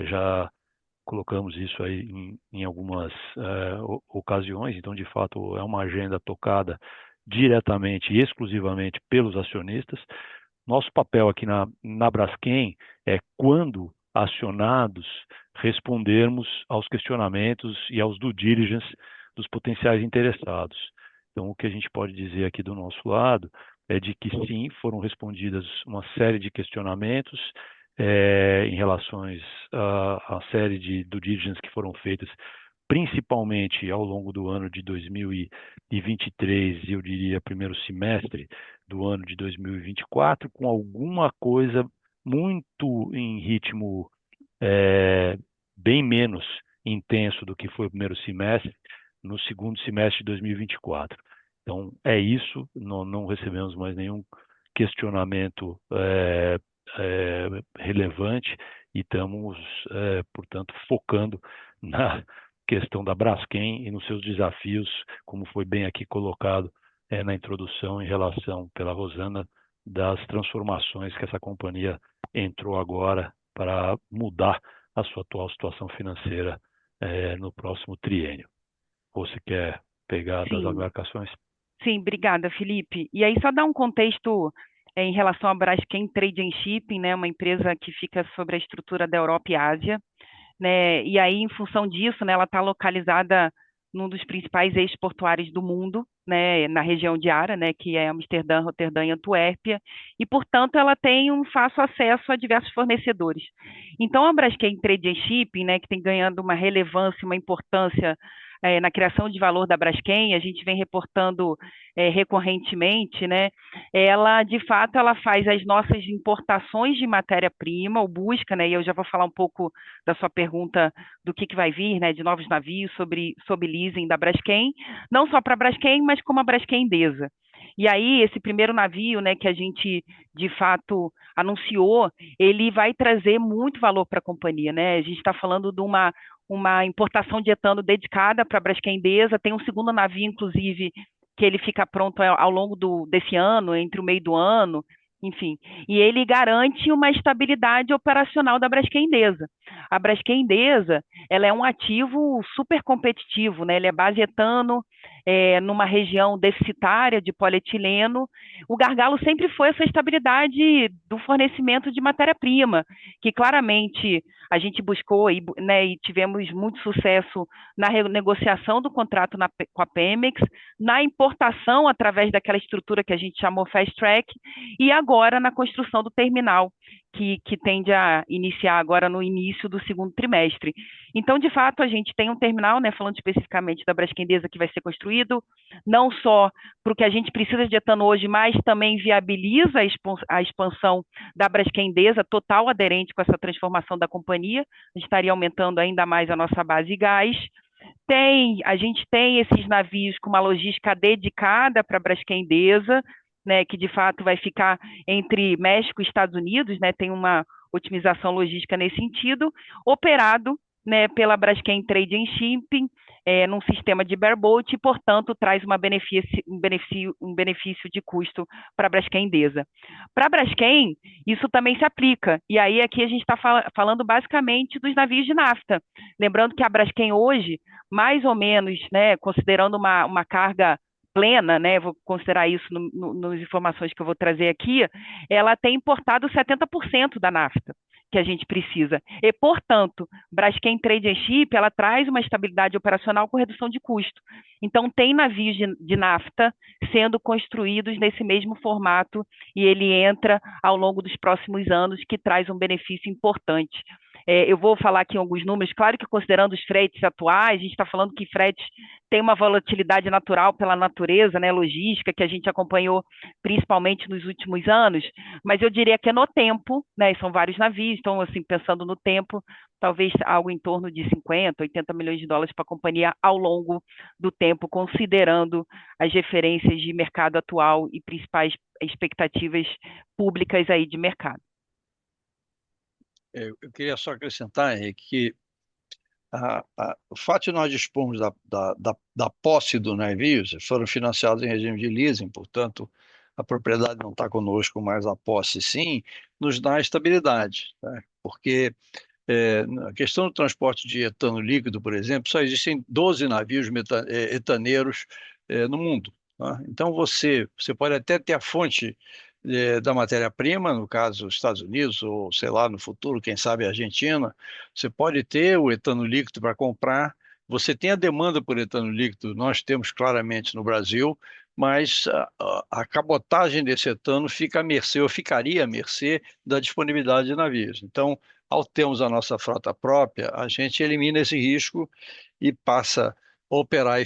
já colocamos isso aí em algumas ocasiões, então, de fato, é uma agenda tocada diretamente e exclusivamente pelos acionistas. Nosso papel aqui na Braskem é, quando acionados, respondermos aos questionamentos e aos due diligence dos potenciais interessados. Então, o que a gente pode dizer aqui do nosso lado é de que, sim, foram respondidas uma série de questionamentos em relação à série de due diligence que foram feitas, principalmente ao longo do ano de 2023, e eu diria primeiro semestre do ano de 2024, com alguma coisa muito em ritmo bem menos intenso do que foi o primeiro semestre, no segundo semestre de 2024. Então, é isso, não recebemos mais nenhum questionamento relevante e estamos, portanto, focando na questão da Braskem e nos seus desafios, como foi bem aqui colocado na introdução em relação pela Rosana, das transformações que essa companhia entrou agora para mudar a sua atual situação financeira no próximo triênio. Você quer pegar das Sim, embarcações? sim, obrigada, Felipe. E aí, só dar um contexto em relação à Braskem Trade and Shipping, né, uma empresa que fica sobre a estrutura da Europa e Ásia, né, e aí, em função disso, né, ela está localizada num dos principais eixos portuários do mundo, né, na região de Ara, né, que é Amsterdã, Roterdã e Antuérpia, e, portanto, ela tem um fácil acesso a diversos fornecedores. Então, a Braskem Trade and Shipping, né, que tem ganhando uma relevância, uma importância na criação de valor da Braskem, a gente vem reportando recorrentemente, né, ela, de fato, ela faz as nossas importações de matéria-prima, ou busca, né, e eu já vou falar um pouco da sua pergunta do que vai vir, né, de novos navios sobre leasing da Braskem, não só para a Braskem, mas como a Braskem Endesa. E aí, esse primeiro navio, né, que a gente, de fato, anunciou, ele vai trazer muito valor para a companhia, né? A gente está falando de uma importação de etano dedicada para a Braskem Endesa, tem um segundo navio, inclusive, que ele fica pronto ao longo desse ano, entre o meio do ano, enfim. E ele garante uma estabilidade operacional da Braskem Endesa. A Braskem Endesa, ela é um ativo super competitivo, né? Ele é base etano, numa região deficitária de polietileno. O gargalo sempre foi essa estabilidade do fornecimento de matéria-prima, que claramente a gente buscou né, e tivemos muito sucesso na renegociação do contrato com a Pemex, na importação através daquela estrutura que a gente chamou Fast Track, e agora na construção do terminal, que tende a iniciar agora no início do segundo trimestre. Então, de fato, a gente tem um terminal, né, falando especificamente da Braskem Endesa, que vai ser construído, não só para o que a gente precisa de etano hoje, mas também viabiliza a expansão da Braskem Endesa, total aderente com essa transformação da companhia, a gente estaria aumentando ainda mais a nossa base de gás. A gente tem esses navios com uma logística dedicada para a Braskem Endesa, né, que de fato vai ficar entre México e Estados Unidos, né, tem uma otimização logística nesse sentido, operado, né, pela Braskem Trade and Shipping, num sistema de bareboat e, portanto, traz um benefício de custo para a Braskem Endesa. Para a Braskem, isso também se aplica, e aí aqui a gente está falando basicamente dos navios de nafta. Lembrando que a Braskem hoje, mais ou menos, né, considerando uma carga plena, né, vou considerar isso nas informações que eu vou trazer aqui, ela tem importado 70% da nafta que a gente precisa. E, portanto, Braskem Trade and Ship, ela traz uma estabilidade operacional com redução de custo. Então, tem navios de nafta sendo construídos nesse mesmo formato e ele entra ao longo dos próximos anos, que traz um benefício importante. Eu vou falar aqui alguns números, claro que considerando os fretes atuais, a gente está falando que fretes tem uma volatilidade natural pela natureza, né, logística, que a gente acompanhou principalmente nos últimos anos, mas eu diria que é no tempo, né, são vários navios, então, assim, pensando no tempo, talvez algo em torno de 50, 80 milhões de dólares para a companhia ao longo do tempo, considerando as referências de mercado atual e principais expectativas públicas aí de mercado. Eu queria só acrescentar, Henrique, que o fato de nós dispormos da posse do navio, foram financiados em regime de leasing, portanto, a propriedade não está conosco, mas a posse sim, nos dá estabilidade, né? Porque na questão do transporte de etano líquido, por exemplo, só existem 12 navios etaneiros no mundo, tá? Então, você pode até ter a fonte da matéria-prima, no caso, Estados Unidos, ou sei lá, no futuro, quem sabe a Argentina, você pode ter o etano líquido para comprar, você tem a demanda por etano líquido, nós temos claramente no Brasil, mas a cabotagem desse etano fica à mercê, ou ficaria à mercê da disponibilidade de navios. Então, ao termos a nossa frota própria, a gente elimina esse risco e passa a operar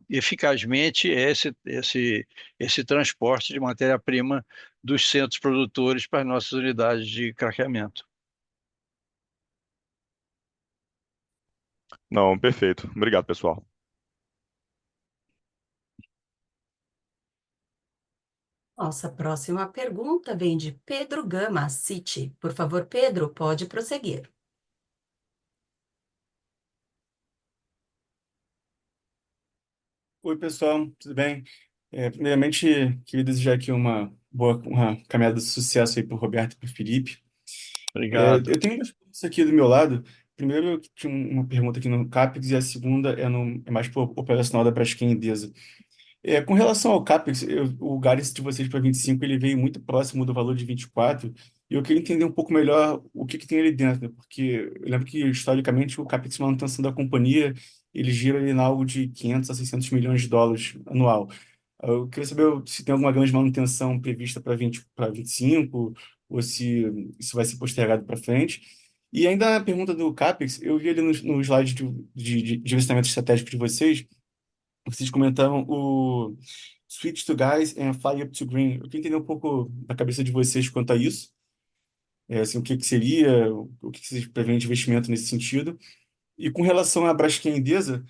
eficazmente esse transporte de matéria-prima dos centros produtores para as nossas unidades de craqueamento. Não, perfeito. Obrigado, pessoal. Nossa próxima pergunta vem de Pedro Gama, Citi. Por favor, Pedro, pode prosseguir. Oi, pessoal, tudo bem? Primeiramente, queria desejar aqui uma caminhada de sucesso aí para o Roberto e para o Felipe. Obrigado. Eu tenho duas perguntas aqui do meu lado. Primeiro, eu tinha uma pergunta aqui no CAPEX e a segunda é mais para o operacional da Braskem Idesa. Com relação ao CAPEX, o guidance de vocês para 25 ele veio muito próximo do valor de 24 e eu queria entender um pouco melhor o que tem ali dentro, né? Porque eu lembro que, historicamente, o CAPEX de manutenção da companhia ele gira ali na algo de 500 a 600 milhões de dólares anual. Eu queria saber se tem alguma grande manutenção prevista para 25 ou se isso vai ser postergado para frente. E ainda a pergunta do CAPEX, eu vi ali no slide de direcionamento estratégico de vocês comentaram o Switch to Gas and Fly Up to Green. Eu queria entender um pouco da cabeça de vocês quanto a isso. Assim, o que seria, o que vocês prevêem de investimento nesse sentido. E com relação à Braskem Idesa,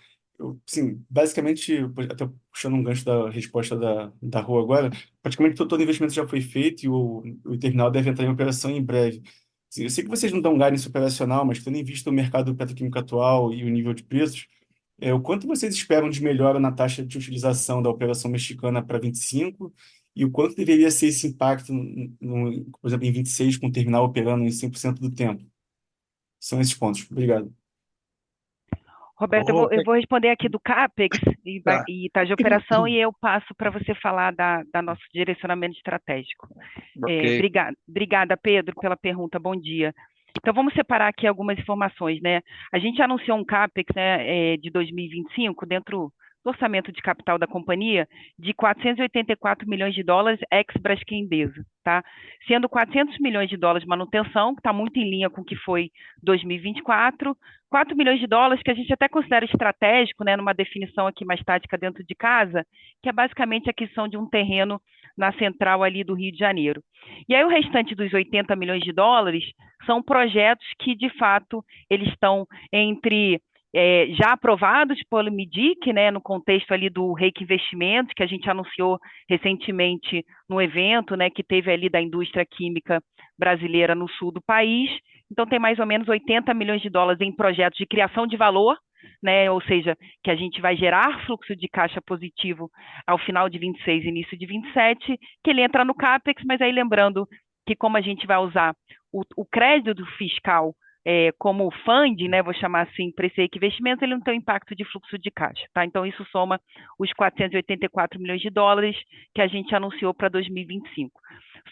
basicamente, até puxando um gancho da resposta da Rua agora, praticamente todo o investimento já foi feito e o terminal deve entrar em operação em breve. Assim, eu sei que vocês não dão guidance operacional, mas tendo em vista o mercado petroquímico atual e o nível de preços, o quanto vocês esperam de melhora na taxa de utilização da operação mexicana para 25 e o quanto deveria ser esse impacto, por exemplo, em 26, com o terminal operando em 100% do tempo? São esses pontos. Obrigado. Roberto, eu vou responder aqui do CAPEX e taxa de operação e eu passo para você falar da nosso direcionamento estratégico. Ok. Obrigada, Pedro, pela pergunta. Bom dia. Então, vamos separar aqui algumas informações, né? A gente anunciou um CAPEX, né, de 2025 dentro do orçamento de capital da companhia de 484 milhões de dólares ex-Braskem Idesa, tá? Sendo 400 milhões de dólares de manutenção, que está muito em linha com o que foi 2024, 4 milhões de dólares que a gente até considera estratégico, né, numa definição aqui mais tática dentro de casa, que é basicamente a aquisição de um terreno na central ali do Rio de Janeiro. E aí o restante dos 80 milhões de dólares são projetos que, de fato, eles estão entre já aprovados pelo MIDIC, né, no contexto ali do Reiki Investimentos, que a gente anunciou recentemente no evento, né, que teve ali da indústria química brasileira no sul do país. Então, tem mais ou menos 80 milhões de dólares em projetos de criação de valor, né, ou seja, que a gente vai gerar fluxo de caixa positivo ao final de 26, início de 27, que ele entra no CAPEX, mas aí lembrando que como a gente vai usar o crédito fiscal como funding, né, vou chamar assim, para esse investimento, ele não tem um impacto de fluxo de caixa, tá? Então, isso soma os 484 milhões de dólares que a gente anunciou para 2025.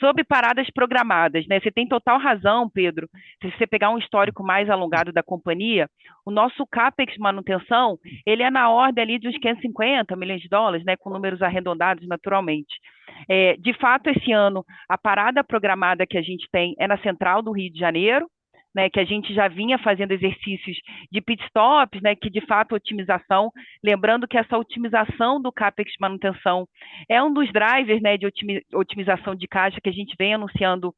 Sobre paradas programadas, né? Você tem total razão, Pedro. Se você pegar um histórico mais alongado da companhia, o nosso CAPEX manutenção, ele é na ordem ali de uns 550 milhões de dólares, né? Com números arredondados naturalmente. De fato, esse ano, a parada programada que a gente tem é na Central do Rio de Janeiro, né, que a gente já vinha fazendo exercícios de pit stops, né, que de fato otimização, lembrando que essa otimização do CAPEX de manutenção é um dos drivers, né, de otimização de caixa que a gente vem anunciando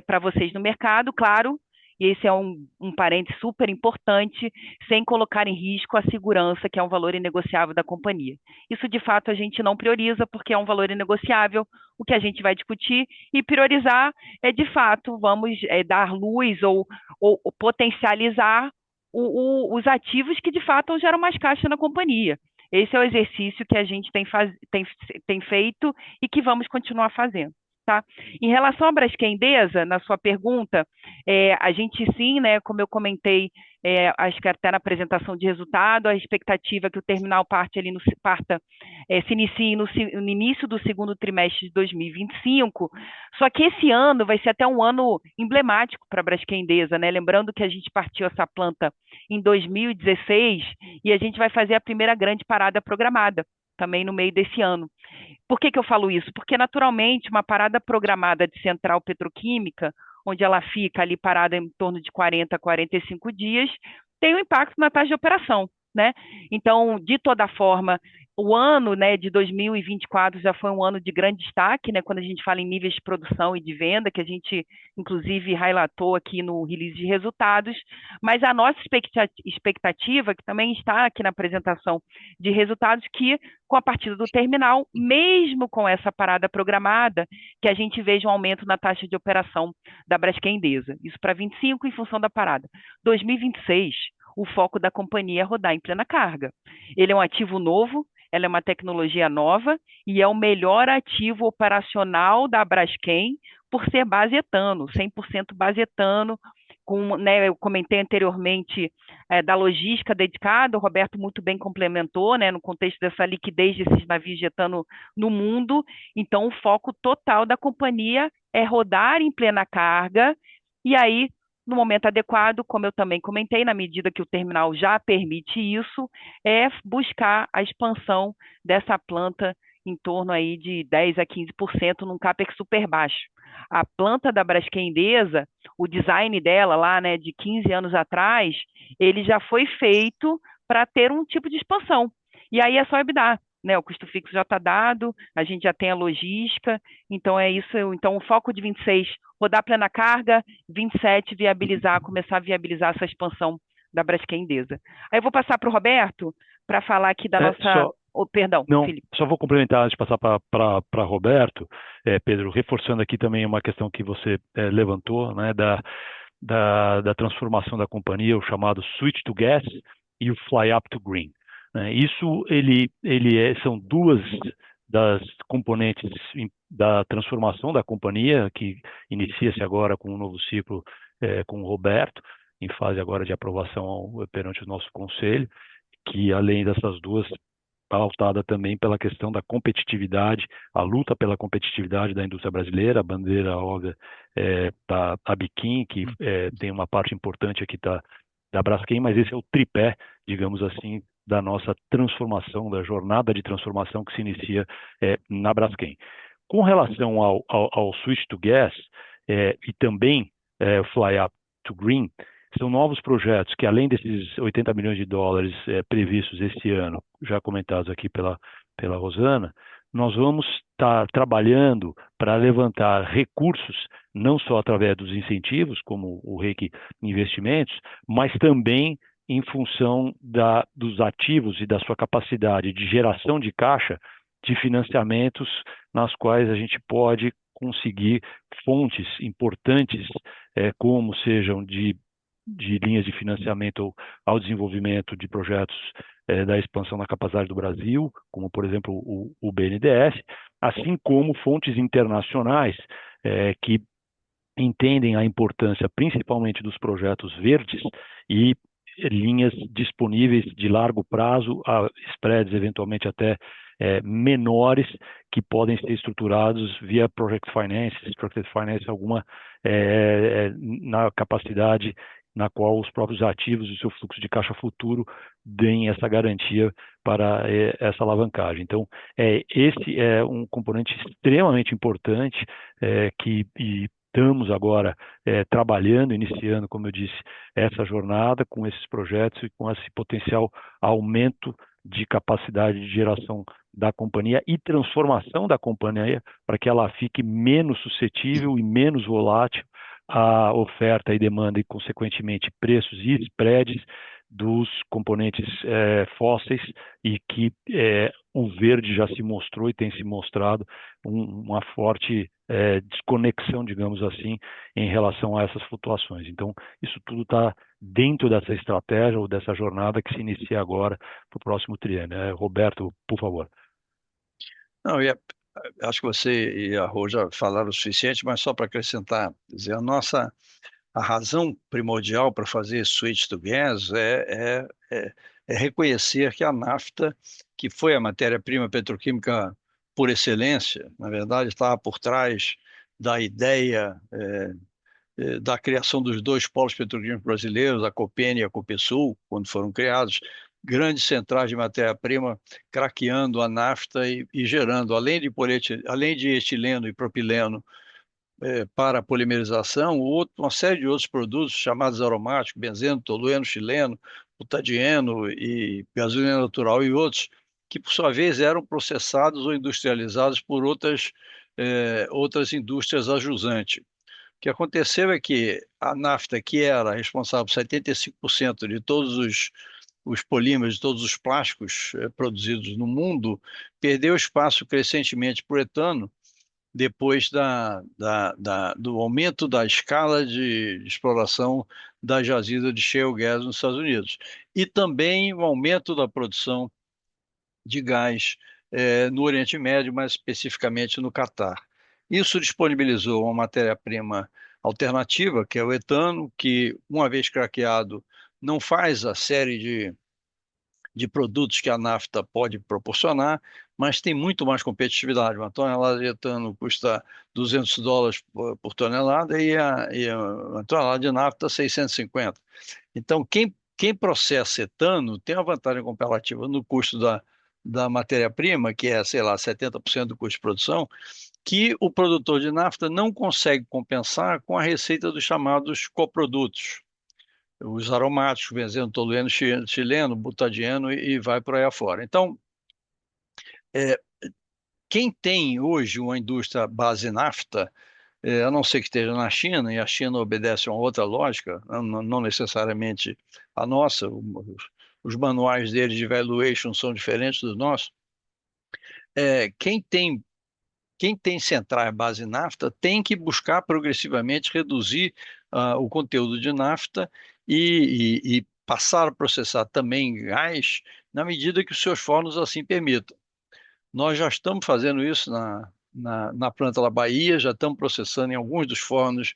para vocês no mercado, claro, e esse é um parênteses super importante, sem colocar em risco a segurança, que é um valor inegociável da companhia. Isso, de fato, a gente não prioriza, porque é um valor inegociável, o que a gente vai discutir, e priorizar de fato, vamos dar luz ou potencializar os ativos que, de fato, geram mais caixa na companhia. Esse é o exercício que a gente tem feito e que vamos continuar fazendo. Tá? Em relação à Braskem Idesa, na sua pergunta, a gente sim, né, como eu comentei, acho que até na apresentação de resultado, a expectativa é que o terminal se inicie no início do segundo trimestre de 2025, só que esse ano vai ser até um ano emblemático para a Braskem Idesa, né? Lembrando que a gente partiu essa planta em 2016 e a gente vai fazer a primeira grande parada programada também no meio desse ano. Por que eu falo isso? Porque, naturalmente, uma parada programada de central petroquímica, onde ela fica ali parada em torno de 40 a 45 dias, tem um impacto na taxa de operação, né? Então, de toda forma, o ano, né, de 2024 já foi um ano de grande destaque, né, quando a gente fala em níveis de produção e de venda, que a gente, inclusive, relatou aqui no release de resultados, mas a nossa expectativa, que também está aqui na apresentação de resultados, que com a partida do terminal, mesmo com essa parada programada, que a gente veja um aumento na taxa de operação da Braskem Idesa. Isso para 25 em função da parada. 2026, o foco da companhia é rodar em plena carga. Ele é um ativo novo, ela é uma tecnologia nova e é o melhor ativo operacional da Braskem por ser base etano, 100% base etano, né, eu comentei anteriormente da logística dedicada, o Roberto muito bem complementou, né, no contexto dessa liquidez desses navios de etano no mundo. Então, o foco total da companhia é rodar em plena carga e aí, no momento adequado, como eu também comentei, na medida que o terminal já permite isso, é buscar a expansão dessa planta em torno aí de 10 a 15% num CAPEX super baixo. A planta da Braskem Idesa, o design dela lá, né, de 15 anos atrás, ele já foi feito para ter um tipo de expansão. E aí é só EBITDA, né? O custo fixo já está dado, a gente já tem a logística, então é isso. Então o foco de 26, rodar plena carga, 27, começar a viabilizar essa expansão da Braskem Idesa. Aí eu vou passar para o Roberto para falar aqui da nossa... perdão, não, Felipe. Só vou complementar antes de passar para Roberto, Pedro, reforçando aqui também uma questão que você levantou, né, da transformação da companhia, o chamado Switch to Gas e o Fly Up to Green. Isso são duas das componentes da transformação da companhia, que inicia-se agora com um novo ciclo com o Roberto, em fase agora de aprovação perante o nosso conselho, que além dessas duas, pautada também pela questão da competitividade, a luta pela competitividade da indústria brasileira, a bandeira óbvia da Abiquim, que tem uma parte importante aqui da Braskem, mas esse é o tripé, digamos assim, da nossa transformação, da jornada de transformação que se inicia na Braskem. Com relação ao Switch to Gas e também Fly Up to Green, são novos projetos que, além desses 80 milhões de dólares previstos este ano, já comentados aqui pela Rosana, nós vamos estar trabalhando para levantar recursos, não só através dos incentivos, como o REIQ Investimentos, mas também em função dos ativos e da sua capacidade de geração de caixa de financiamentos nas quais a gente pode conseguir fontes importantes, como sejam de linhas de financiamento ao desenvolvimento de projetos da expansão da capacidade do Brasil, como, por exemplo, o BNDES, assim como fontes internacionais que entendem a importância principalmente dos projetos verdes e linhas disponíveis de largo prazo, a spreads eventualmente até menores, que podem ser estruturados via Project Finance, Structured Finance, alguma na capacidade na qual os próprios ativos e o seu fluxo de caixa futuro deem essa garantia para essa alavancagem. Então, esse é um componente extremamente importante que estamos agora trabalhando, iniciando, como eu disse, essa jornada com esses projetos e com esse potencial aumento de capacidade de geração da companhia e transformação da companhia para que ela fique menos suscetível e menos volátil à oferta e demanda e, consequentemente, preços e spreads dos componentes fósseis e que o verde já se mostrou e tem se mostrado uma forte desconexão, digamos assim, em relação a essas flutuações. Então, isso tudo está dentro dessa estratégia ou dessa jornada que se inicia agora para o próximo triênio. Roberto, por favor. Não, acho que você e a Rô já falaram o suficiente, mas só para acrescentar, quer dizer, a razão primordial para fazer switch to gas é reconhecer que a nafta, que foi a matéria-prima petroquímica por excelência, na verdade, estava por trás da ideia da criação dos dois polos petroquímicos brasileiros, a Copene e a Copesul, quando foram criados, grandes centrais de matéria-prima craqueando a nafta e gerando, além de etileno e propileno, para a polimerização, uma série de outros produtos chamados aromáticos, benzeno, tolueno, xileno, butadieno e gasolina natural e outros, que por sua vez eram processados ou industrializados por outras indústrias ajusantes. O que aconteceu é que a nafta, que era responsável por 75% de todos os polímeros, de todos os plásticos produzidos no mundo, perdeu espaço crescentemente para o etano, depois do aumento da escala de exploração da jazida de shale gas nos Estados Unidos. E também o aumento da produção de gás no Oriente Médio, mais especificamente no Catar. Isso disponibilizou uma matéria-prima alternativa, que é o etano, que, uma vez craqueado, não faz a série de produtos que a nafta pode proporcionar, mas tem muito mais competitividade. Uma tonelada de etano custa $200 por tonelada e uma tonelada de nafta 650. Então, quem processa etano tem uma vantagem comparativa no custo da matéria-prima, que é, sei lá, 70% do custo de produção, que o produtor de nafta não consegue compensar com a receita dos chamados coprodutos, os aromáticos, benzeno, tolueno, xileno, butadieno e vai por aí afora. Então, quem tem hoje uma indústria base nafta, a não ser que esteja na China, e a China obedece a uma outra lógica, não necessariamente a nossa, os manuais deles de valuation são diferentes dos nossos, quem tem centrais base nafta tem que buscar progressivamente reduzir o conteúdo de nafta e passar a processar também gás na medida que os seus fornos assim permitam. Nós já estamos fazendo isso na planta da Bahia, já estamos processando em alguns dos fornos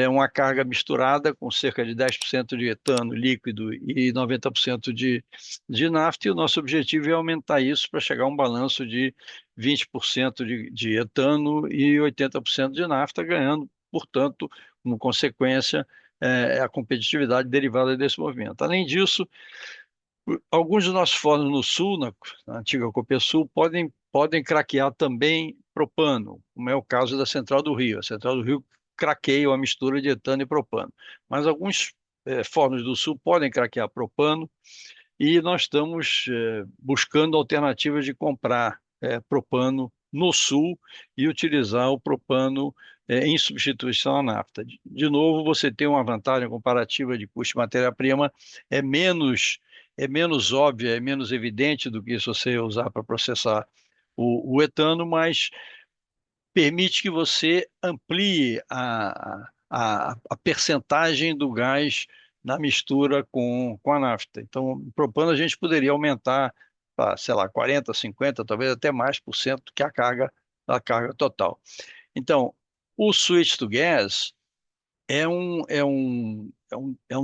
uma carga misturada com cerca de 10% de etano líquido e 90% de nafta, e o nosso objetivo é aumentar isso para chegar a um balanço de 20% de etano e 80% de nafta, ganhando, portanto, como consequência, a competitividade derivada desse movimento. Além disso, alguns dos nossos fornos no sul, na antiga Copesul, podem craquear também propano, como é o caso da Central do Rio. A Central do Rio craqueia a mistura de etano e propano. Mas alguns fornos do sul podem craquear propano e nós estamos buscando alternativas de comprar propano no sul e utilizar o propano em substituição à nafta. De novo, você tem uma vantagem comparativa de custo de matéria-prima, é menos óbvia, é menos evidente do que se você usar para processar o etano, mas permite que você amplie a percentagem do gás na mistura com a nafta. Então, o propano a gente poderia aumentar para, sei lá, 40, 50, talvez até mais por cento que a carga total. Então, o switch to gas é um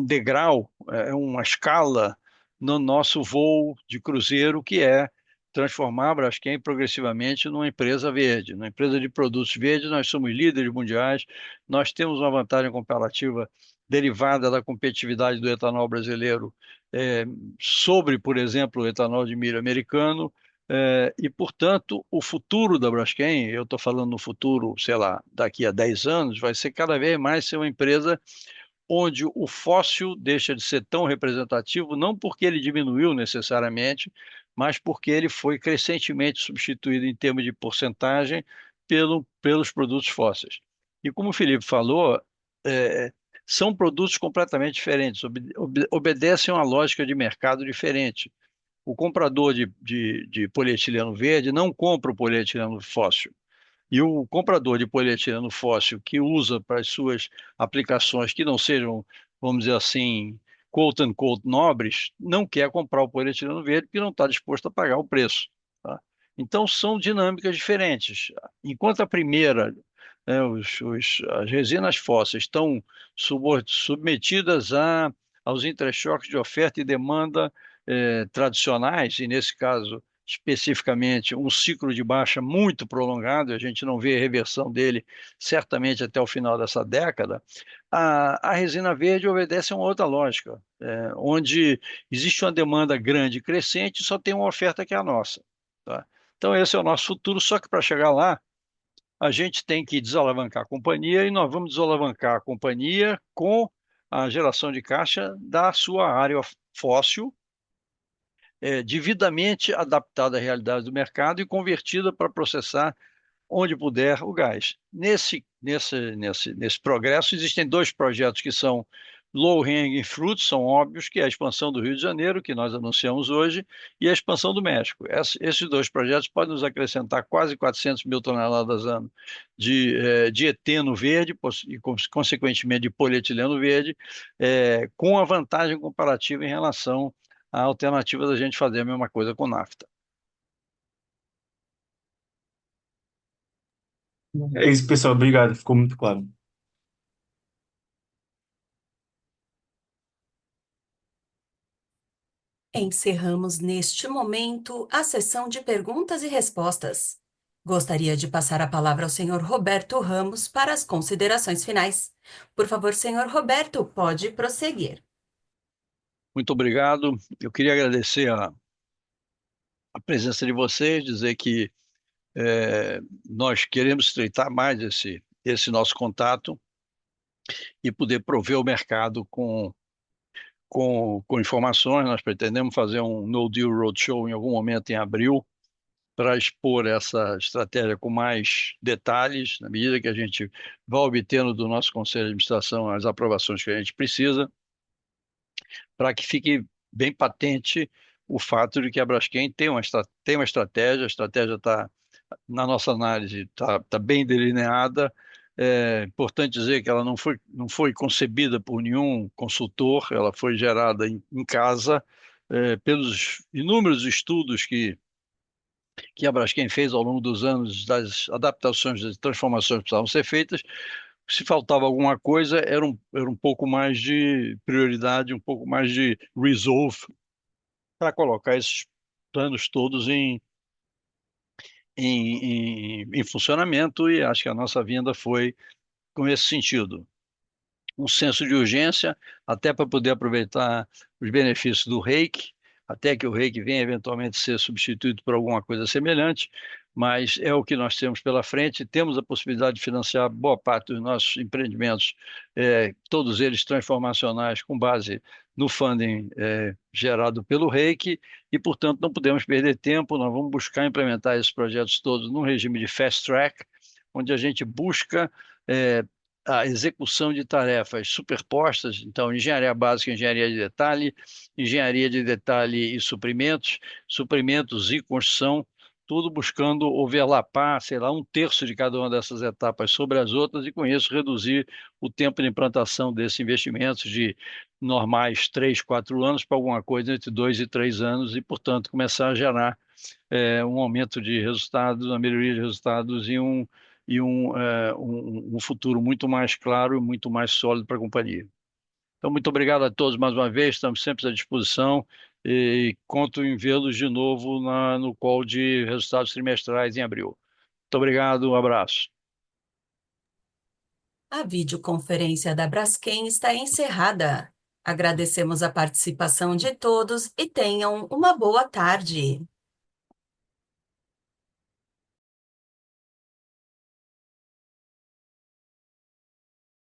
degrau, é uma escala no nosso voo de cruzeiro, que é transformar a Braskem progressivamente numa empresa verde, numa empresa de produtos verdes. Nós somos líderes mundiais, nós temos uma vantagem comparativa derivada da competitividade do etanol brasileiro eh, sobre, por exemplo, o etanol de milho americano. E, portanto, o futuro da Braskem, eu estou falando no futuro, sei lá, daqui a 10 anos, vai ser cada vez mais ser uma empresa onde o fóssil deixa de ser tão representativo, não porque ele diminuiu necessariamente, mas porque ele foi crescentemente substituído em termos de porcentagem pelos produtos fósseis. E como o Felipe falou, é, são produtos completamente diferentes, obedecem a uma lógica de mercado diferente. O comprador de polietileno verde não compra o polietileno fóssil. E o comprador de polietileno fóssil que usa para as suas aplicações que não sejam, vamos dizer assim, quote unquote, nobres, não quer comprar o polietileno verde porque não está disposto a pagar o preço. Tá? Então, são dinâmicas diferentes. Enquanto a primeira, né, as resinas fósseis estão submetidas aos entrechoques de oferta e demanda tradicionais, e nesse caso especificamente um ciclo de baixa muito prolongado, a gente não vê a reversão dele certamente até o final dessa década. A resina verde obedece a uma outra lógica, onde existe uma demanda grande e crescente e só tem uma oferta que é a nossa. Tá? Então esse é o nosso futuro, só que para chegar lá, a gente tem que desalavancar a companhia, e nós vamos desalavancar a companhia com a geração de caixa da sua área fóssil, devidamente adaptada à realidade do mercado e convertida para processar onde puder o gás. Nesse progresso, existem dois projetos que são low-hanging fruits, são óbvios, que é a expansão do Rio de Janeiro, que nós anunciamos hoje, e a expansão do México. Esses dois projetos podem nos acrescentar quase 400 mil toneladas ano de eteno verde e, consequentemente, de polietileno verde, com a vantagem comparativa em relação à alternativa da gente fazer a mesma coisa com nafta. É isso, pessoal. Obrigado. Ficou muito claro. Encerramos neste momento a sessão de perguntas e respostas. Gostaria de passar a palavra ao senhor Roberto Ramos para as considerações finais. Por favor, senhor Roberto, pode prosseguir. Muito obrigado. Eu queria agradecer a presença de vocês, dizer que nós queremos estreitar mais esse nosso contato e poder prover o mercado com informações. Nós pretendemos fazer um No Deal Roadshow em algum momento em abril para expor essa estratégia com mais detalhes, na medida que a gente vai obtendo do nosso Conselho de Administração as aprovações que a gente precisa, para que fique bem patente o fato de que a Braskem tem uma estratégia, a estratégia está, na nossa análise, está bem delineada. É importante dizer que ela não foi concebida por nenhum consultor, ela foi gerada em casa, pelos inúmeros estudos que a Braskem fez ao longo dos anos, das adaptações, das transformações que precisavam ser feitas. Se faltava alguma coisa, era um pouco mais de prioridade, um pouco mais de resolve para colocar esses planos todos em funcionamento, e acho que a nossa vinda foi com esse sentido. Um senso de urgência, até para poder aproveitar os benefícios do reiki, até que o reiki venha eventualmente ser substituído por alguma coisa semelhante, mas é o que nós temos pela frente. Temos a possibilidade de financiar boa parte dos nossos empreendimentos, todos eles transformacionais, com base no funding gerado pelo reiki, e, portanto, não podemos perder tempo. Nós vamos buscar implementar esses projetos todos num regime de fast track, onde a gente busca a execução de tarefas superpostas, então engenharia básica, engenharia de detalhe e suprimentos e construção, tudo buscando overlapar, sei lá, 1/3 de cada uma dessas etapas sobre as outras, e com isso reduzir o tempo de implantação desses investimentos de normais 3, 4 anos para alguma coisa entre 2 e 3 anos, e, portanto, começar a gerar um aumento de resultados, uma melhoria de resultados e um futuro muito mais claro e muito mais sólido para a companhia. Então, muito obrigado a todos mais uma vez, estamos sempre à disposição e conto em vê-los de novo no call de resultados trimestrais em abril. Muito obrigado, um abraço. A videoconferência da Braskem está encerrada. Agradecemos a participação de todos e tenham uma boa tarde.